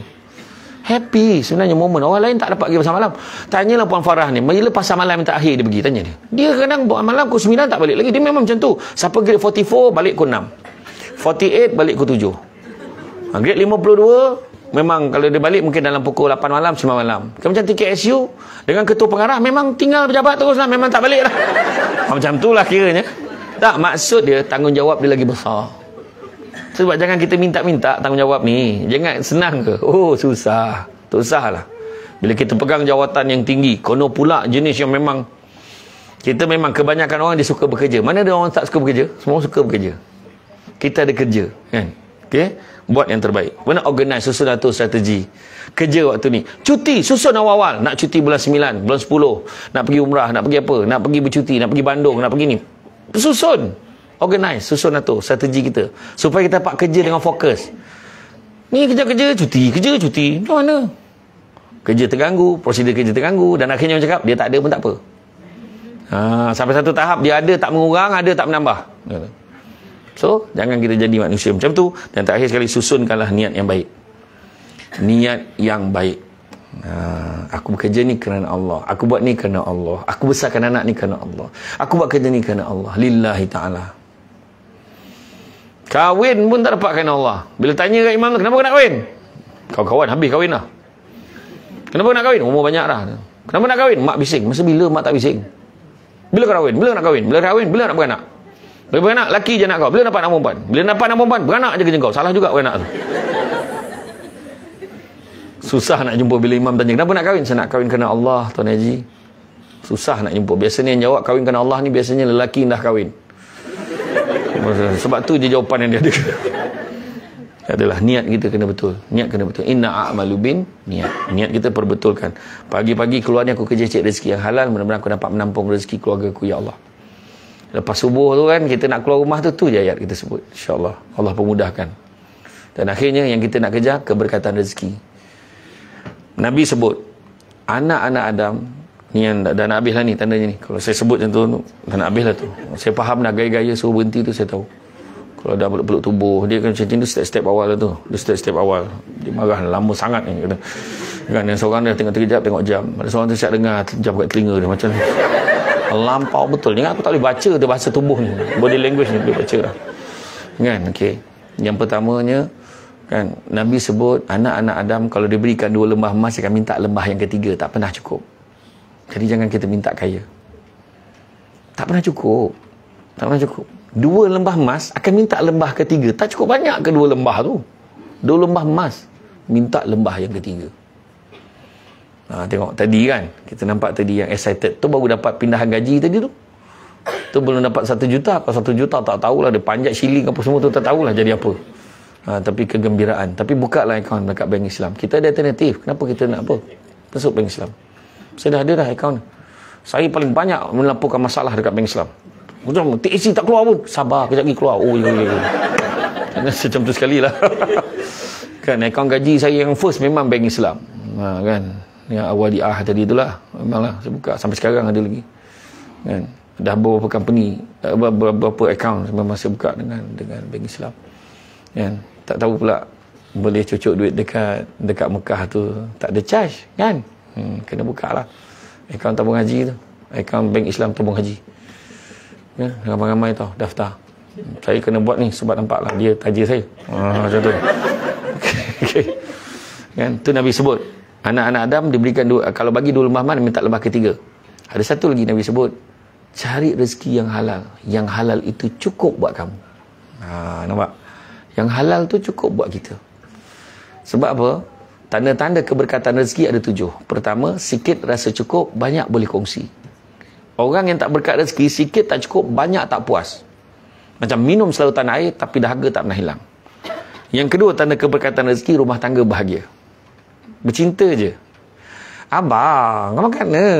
Happy sebenarnya momen. Orang lain tak dapat pergi pasar malam. Tanyalah Puan Farah ni, bila pasar malam yang terakhir dia pergi, tanya dia. Dia kadang buat malam pukul 9 tak balik lagi. Dia memang macam tu. Siapa grade 44 balik pukul 6. 48 balik pukul 7. Grade 52 memang kalau dia balik mungkin dalam pukul 8 malam, 9 malam. Macam tiket SU dengan ketua pengarah memang tinggal pejabat terus lah. Memang tak balik lah. Macam tu lah kiranya. Tak, maksud dia tanggungjawab dia lagi besar. Sebab jangan kita minta-minta tanggungjawab ni. Jangan senang ke? Susah. Tak usah lah. Bila kita pegang jawatan yang tinggi, kono pula jenis yang memang kita memang kebanyakan orang dia suka bekerja. Mana ada orang tak suka bekerja? Semua suka bekerja. Kita ada kerja, kan? Okey? Buat yang terbaik. Kena organize, susun atur strategi. Kerja waktu ni. Cuti, susun awal-awal. Nak cuti bulan 9, bulan 10. Nak pergi umrah, nak pergi apa? Nak pergi bercuti, nak pergi Bandung, nak pergi ni. Susun. Organize, susun atur strategi kita. Supaya kita dapat kerja dengan fokus. Ni kerja-kerja, cuti. Macam mana? Kerja terganggu, prosedur kerja terganggu. Dan akhirnya orang cakap, dia tak ada pun tak apa. Sampai satu tahap, dia ada tak mengurang, ada tak menambah. So, jangan kita jadi manusia macam tu. Dan terakhir sekali, susunkanlah niat yang baik. Niat yang baik. Aku bekerja ni kerana Allah. Aku buat ni kerana Allah. Aku besarkan anak ni kerana Allah. Aku buat kerja ni kerana Allah. Lillahi ta'ala. Kahwin pun tak dapat kerana Allah. Bila tanya kat imam tu, kenapa kau nak kahwin? Kawan-kawan habis kahwin lah. Kenapa nak kahwin? Umur banyak dah. Kenapa nak kahwin? Mak bising. Masa bila mak tak bising? Bila kau kahwin? Bila nak kahwin? Bila kahwin? Bila nak beranak? Bila beranak, laki je nak kau. Bila dapat anak perempuan? Bila dapat anak perempuan, beranak je kerja kau. Salah juga beranak tu. Susah nak jumpa bila imam tanya, kenapa nak kahwin? Saya nak kahwin kerana Allah, Tuan Haji. Susah nak jumpa. Biasanya yang jawab kahwin kerana Allah ni biasanya lelaki yang dah kahwin. Sebab tu je jawapan yang dia ada. Adalah niat kita kena betul. Niat kena betul. Inna a'malu bin niat. Niat kita perbetulkan. Pagi-pagi keluar ni aku kerja cek rezeki yang halal, mudah-mudahan aku dapat menampung rezeki keluarga aku, ya Allah. Lepas subuh tu kan kita nak keluar rumah tu je ayat kita sebut. InsyaAllah Allah pemudahkan. Dan akhirnya yang kita nak kejar keberkatan rezeki. Nabi sebut anak-anak Adam ni yang dah nak habis lah ni tandanya ni. Kalau saya sebut macam tu dah nak habis lah tu. Saya faham dah gaya-gaya suruh berhenti tu saya tahu. Kalau dah peluk-peluk tubuh dia kan macam tu step-step awal lah tu. Dia step-step awal. Dia marah lama sangat ni kata. Kan yang seorang dia tengok terkejap tengok jam. Ada seorang tu siap dengar jam kat telinga dia macam lampau betul. Ingat aku tak boleh baca tu bahasa tubuh ni. Body language ni boleh baca dah. Kan okey. Yang pertamanya kan Nabi sebut anak-anak Adam kalau diberikan 2 lembah emas dia akan minta lembah yang ketiga, tak pernah cukup. Jadi jangan kita minta kaya. Tak pernah cukup. Tak pernah cukup. 2 lembah emas akan minta lembah ketiga. Tak cukup banyak ke 2 lembah tu? 2 lembah emas minta lembah yang ketiga. Tengok tadi kan, kita nampak tadi yang excited tu baru dapat pindahan gaji tadi tu. Tu belum dapat 1 juta. Kalau 1 juta tak tahulah, dia panjat shilling apa semua tu tak tahulah jadi apa. Tapi kegembiraan. Tapi buka lah akaun dekat bank Islam. Kita ada alternatif. Kenapa kita nak apa? Masuk bank Islam. Saya dah ada dah akaun. Saya paling banyak melaporkan masalah dekat bank Islam. Macam TAC tak keluar pun. Sabar, kejap lagi keluar. Oh ya. Macam tu sekali lah. Kan akaun gaji saya yang first memang bank Islam. Kan. Yang Awadiah tadi itulah. Memanglah saya buka. Sampai sekarang ada lagi. Kan. Dah beberapa company, beberapa account memang saya buka dengan bank Islam. Kan. Tak tahu pula boleh cucuk duit dekat Mekah tu tak ada charge kan. Kena buka lah akaun tabung haji tu, akaun bank Islam tabung haji. Kan. Ramai-ramai tau daftar. Saya kena buat ni sebab nampak lah dia tajir saya. Macam tu. Okay. Kan. Tu Nabi sebut anak-anak Adam diberikan kalau bagi 2 lembah man minta lembah ketiga. Ada satu lagi Nabi sebut, cari rezeki yang halal. Yang halal itu cukup buat kamu. Nampak? Yang halal tu cukup buat kita. Sebab apa? Tanda-tanda keberkatan rezeki ada 7. Pertama, sikit rasa cukup, banyak boleh kongsi. Orang yang tak berkat rezeki, sikit tak cukup, banyak tak puas. Macam minum selalu tanah air, tapi dahaga tak pernah hilang. Yang kedua, tanda keberkatan rezeki, rumah tangga bahagia. Bercinta je. Abang, makan ke?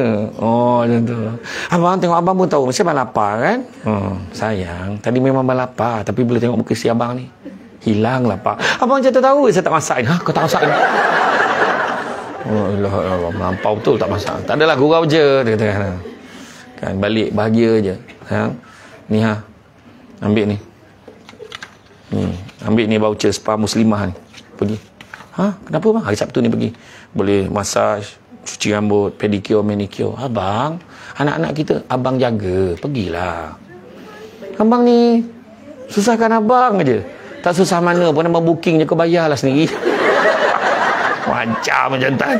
Oh, macam tu. Abang tengok abang pun tahu. Mesti abang lapar kan? Sayang, tadi memang abang lapar. Tapi bila tengok muka si abang ni, hilang lapar. Abang macam tu tahu, saya tak masak ni. Kau tak masak ni? Oh, Allah, melampau betul tak masak. Tak adalah, gurau je. Dia kata, kan, balik, bahagia je. Ni ambil ni. Ambil ni voucher spa muslimah ni. Pergi. Kenapa bang? Hari Sabtu ni pergi. Boleh massage, cuci rambut, pedicure, manicure. Abang, anak-anak kita, abang jaga. Pergilah. Abang ni, susahkan abang aja. Tak susah mana pun, abang booking je, kau bayarlah sendiri. Macam tak.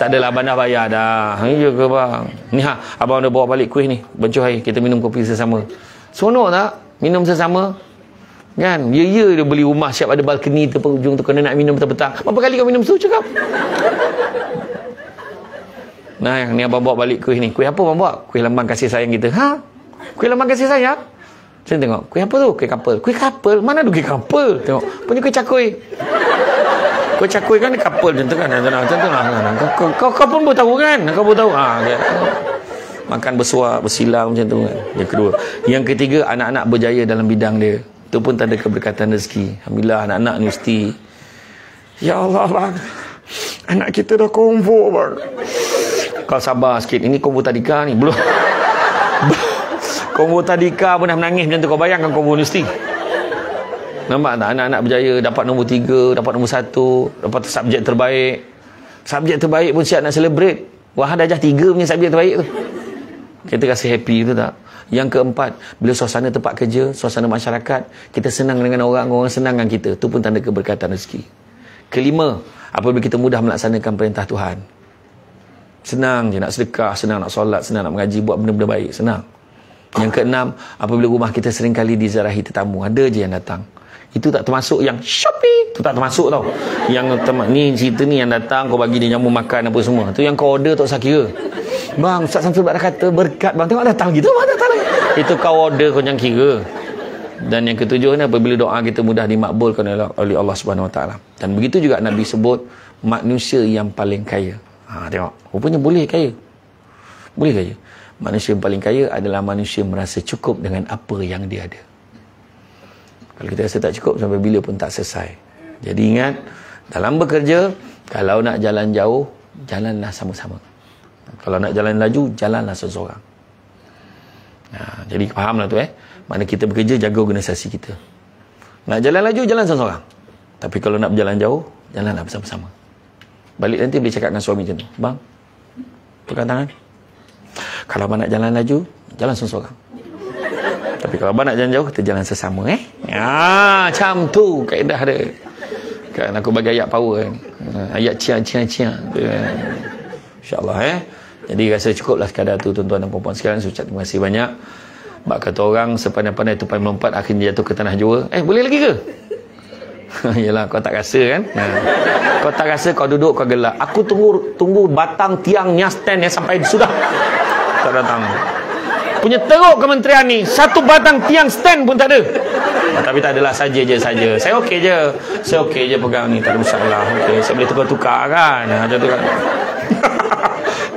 Tak adalah, abang dah bayar dah. Ya ke bang? Ni abang dah bawa balik kuih ni. Bancuh air, kita minum kopi sesama. Seronok tak? Minum sesama. Kan? Ya dia beli rumah siap ada balkoni tu ujung tu kena nak minum petang-petang. Berapa kali kau minum tu cakap? Nah, yang ni abang bawa balik kuih ni. Kuih apa abang bawa? Kuih lambang kasih sayang kita. Kuih lambang kasih sayang? Saya tengok. Kuih apa tu? Kuih kapal. Kuih kapal? Mana ada kuih kapal? Tengok. Punya kuih cakui. Kuih cakui kan kapal macam tu kan. Macam tu lah. Kau pun boleh tahu kan? Kau boleh tahu. Makan bersuap, bersilang macam tu kan. Yang kedua. Yang ketiga, anak-anak berjaya dalam bidang dia. Itu pun tanda keberkatan rezeki. Alhamdulillah anak-anak ni mesti, ya Allah bang, anak kita dah konvo bang. Kau sabar sikit. Ini konvo tadika ni. Belum. Konvo tadika pun dah menangis macam tu. Kau bayangkan konvo universiti. Nampak tak? Anak-anak berjaya. Dapat nombor 3, dapat nombor 1, dapat subjek terbaik. Subjek terbaik pun siap nak celebrate. Wah, darjah 3 punya subjek terbaik tu. Kita rasa happy tu tak? Yang keempat, bila suasana tempat kerja, suasana masyarakat, kita senang dengan orang senang dengan kita. Itu pun tanda keberkatan rezeki. Kelima, apabila kita mudah melaksanakan perintah Tuhan. Senang je nak sedekah, senang nak solat, senang nak mengaji, buat benda-benda baik, senang. Yang keenam, apabila rumah kita seringkali dizarahi tetamu, ada je yang datang. Itu tak termasuk yang Shopee, itu tak termasuk tau. Yang ni cerita ni yang datang, kau bagi dia jamu makan apa semua. Tu yang kau order tak usah kira. Bang, Ustaz Samsul dah kata berkat bang. Tengok datang gitu, bang datang lagi. Itu kau order, kau jangan kira. Dan yang ketujuh ni, apabila doa kita mudah dimakbulkan oleh Allah Subhanahu Wa Taala. Dan begitu juga Nabi sebut manusia yang paling kaya. Tengok, rupanya boleh kaya. Boleh kaya. Manusia yang paling kaya adalah manusia merasa cukup dengan apa yang dia ada. Kalau kita rasa tak cukup, sampai bila pun tak selesai. Jadi ingat, dalam bekerja, kalau nak jalan jauh, jalanlah sama-sama. Kalau nak jalan laju, jalanlah seorang-seorang. Jadi fahamlah tu Mana kita bekerja, jaga organisasi kita. Nak jalan laju, jalan seorang-seorang. Tapi kalau nak berjalan jauh, jalanlah bersama-sama. Balik nanti boleh cakap dengan suami macam tu. Bang, pegang tangan. Kalau abang nak jalan laju, jalan seorang-seorang. Tapi kalau abang nak jalan jauh, kita jalan sesama macam tu kaedah dia. Kan aku bagi ayat power ayat cia-cia-cia. InsyaAllah Jadi rasa cukuplah sekadar tu tuan-tuan dan puan-puan sekalian. Saya ucap terima kasih banyak. Bak kata orang sepandai-pandai tupai melompat akhirnya jatuh ke tanah jua. Boleh lagi ke? Yelah, kau tak rasa kan? Kau tak rasa, kau duduk, kau gelak. Aku tunggu batang tiangnya stand sampai sudah. Tak datang. Punya teruk kementerian ni, satu batang tiang stand pun tak ada. Tapi tak adalah, saja. Saya okey je pegang ni, tak ada masalah. Okey, saya boleh tukar-tukar kan. Macam tu kan.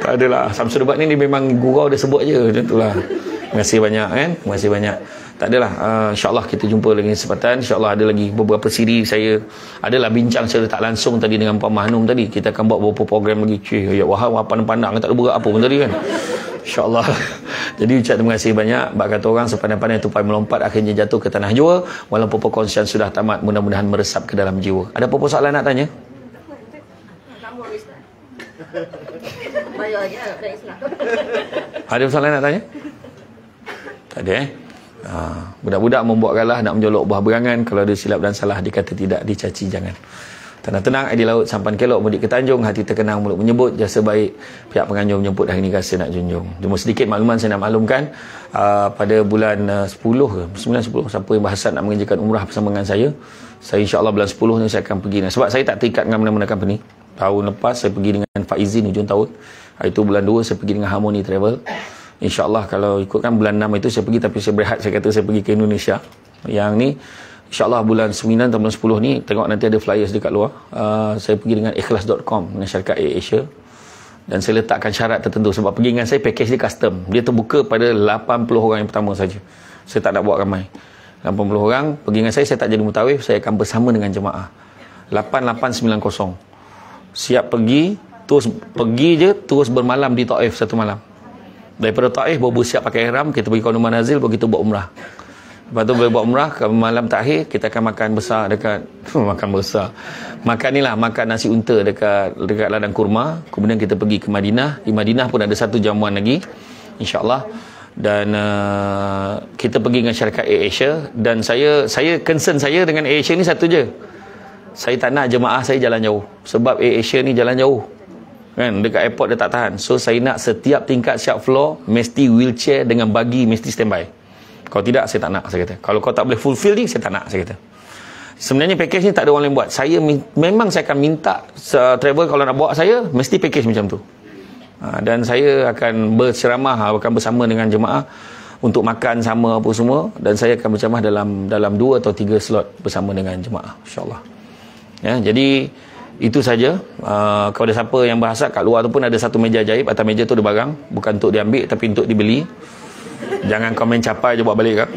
Tak adalah. Samsul Debat ni dia memang gurau dia sebut je. Macam itulah. Terima kasih banyak kan. Terima kasih banyak. Tak adalah, insyaAllah kita jumpa lagi kesempatan. InsyaAllah ada lagi beberapa siri saya adalah bincang secara tak langsung tadi dengan Puan Mahnum tadi. Kita akan buat beberapa program lagi. Ya Wahab, pandang-pandang, tak ada berat apa pun tadi kan. InsyaAllah. Jadi ucap terima kasih banyak. Bak kata orang, sepandai-pandai tupai melompat akhirnya jatuh ke tanah jua. Walaupun perkongsian sudah tamat, mudah-mudahan meresap ke dalam jiwa. Ada apa-apa soalan nak tanya? Ada soalan nak tanya? Tak ada budak-budak membuat galah nak menjolok buah berangan. Kalau ada silap dan salah dikata tidak, dicaci jangan. Tenang-tenang di laut sampan kelok mudik ke Tanjung, hati terkenang mulut menyebut jasa baik pihak penganjur menjemput hari ini rasa nak junjung. Cuma sedikit makluman saya nak maklumkan, pada bulan 10 ke 9-10 siapa yang berhasrat nak mengerjakan umrah bersama dengan saya insya-Allah bulan 10 ni saya akan pergi. Sebab saya tak terikat dengan mana-mana company. Tahun lepas saya pergi dengan Faizin hujung tahun. Hari tu bulan 2 saya pergi dengan Harmony Travel. InsyaAllah kalau ikutkan bulan 6 itu saya pergi, tapi saya berehat, saya kata saya pergi ke Indonesia. Yang ni InsyaAllah bulan 9 atau bulan 10 ni, tengok nanti ada flyers dekat luar. Saya pergi dengan ikhlas.com, dengan syarikat AirAsia. Dan saya letakkan syarat tertentu. Sebab pergi dengan saya, package dia custom. Dia terbuka pada 80 orang yang pertama saja. Saya tak nak buat ramai. 80 orang, pergi dengan saya tak jadi mutawif. Saya akan bersama dengan jemaah. 8890. Siap pergi, terus bermalam di Taif satu malam. Daripada Taif, baru siap pakai ihram, kita pergi Kuala Manazil, begitu buat umrah. Lepas tu boleh buat umrah, ke malam terakhir kita akan makan besar dekat makan ni lah, makan nasi unta dekat ladang kurma. Kemudian kita pergi ke Madinah. Di Madinah pun ada satu jamuan lagi, insyaAllah. Dan kita pergi dengan syarikat AirAsia. Dan saya concern saya dengan AirAsia ni satu je, saya tak nak jemaah saya jalan jauh. Sebab AirAsia ni jalan jauh kan, dekat airport dia tak tahan. So saya nak setiap tingkat siap floor mesti wheelchair dengan bagi mesti standby. Kalau tidak, saya tak nak, saya kata. Kalau kau tak boleh fulfill ni, saya tak nak, saya kata. Sebenarnya package ni tak ada orang lain buat. Saya memang saya akan minta travel kalau nak bawa saya, mesti package macam tu. Dan saya akan berceramah, akan bersama dengan jemaah untuk makan sama apa semua. Dan saya akan berceramah dalam 2 atau 3 slot bersama dengan jemaah, insyaAllah. Ya, jadi itu saja. Kepada siapa yang berhasrat, kat luar tu pun ada satu meja ajaib. Atas meja tu ada barang, bukan untuk diambil tapi untuk dibeli. Jangan komen capai je buat balik kan.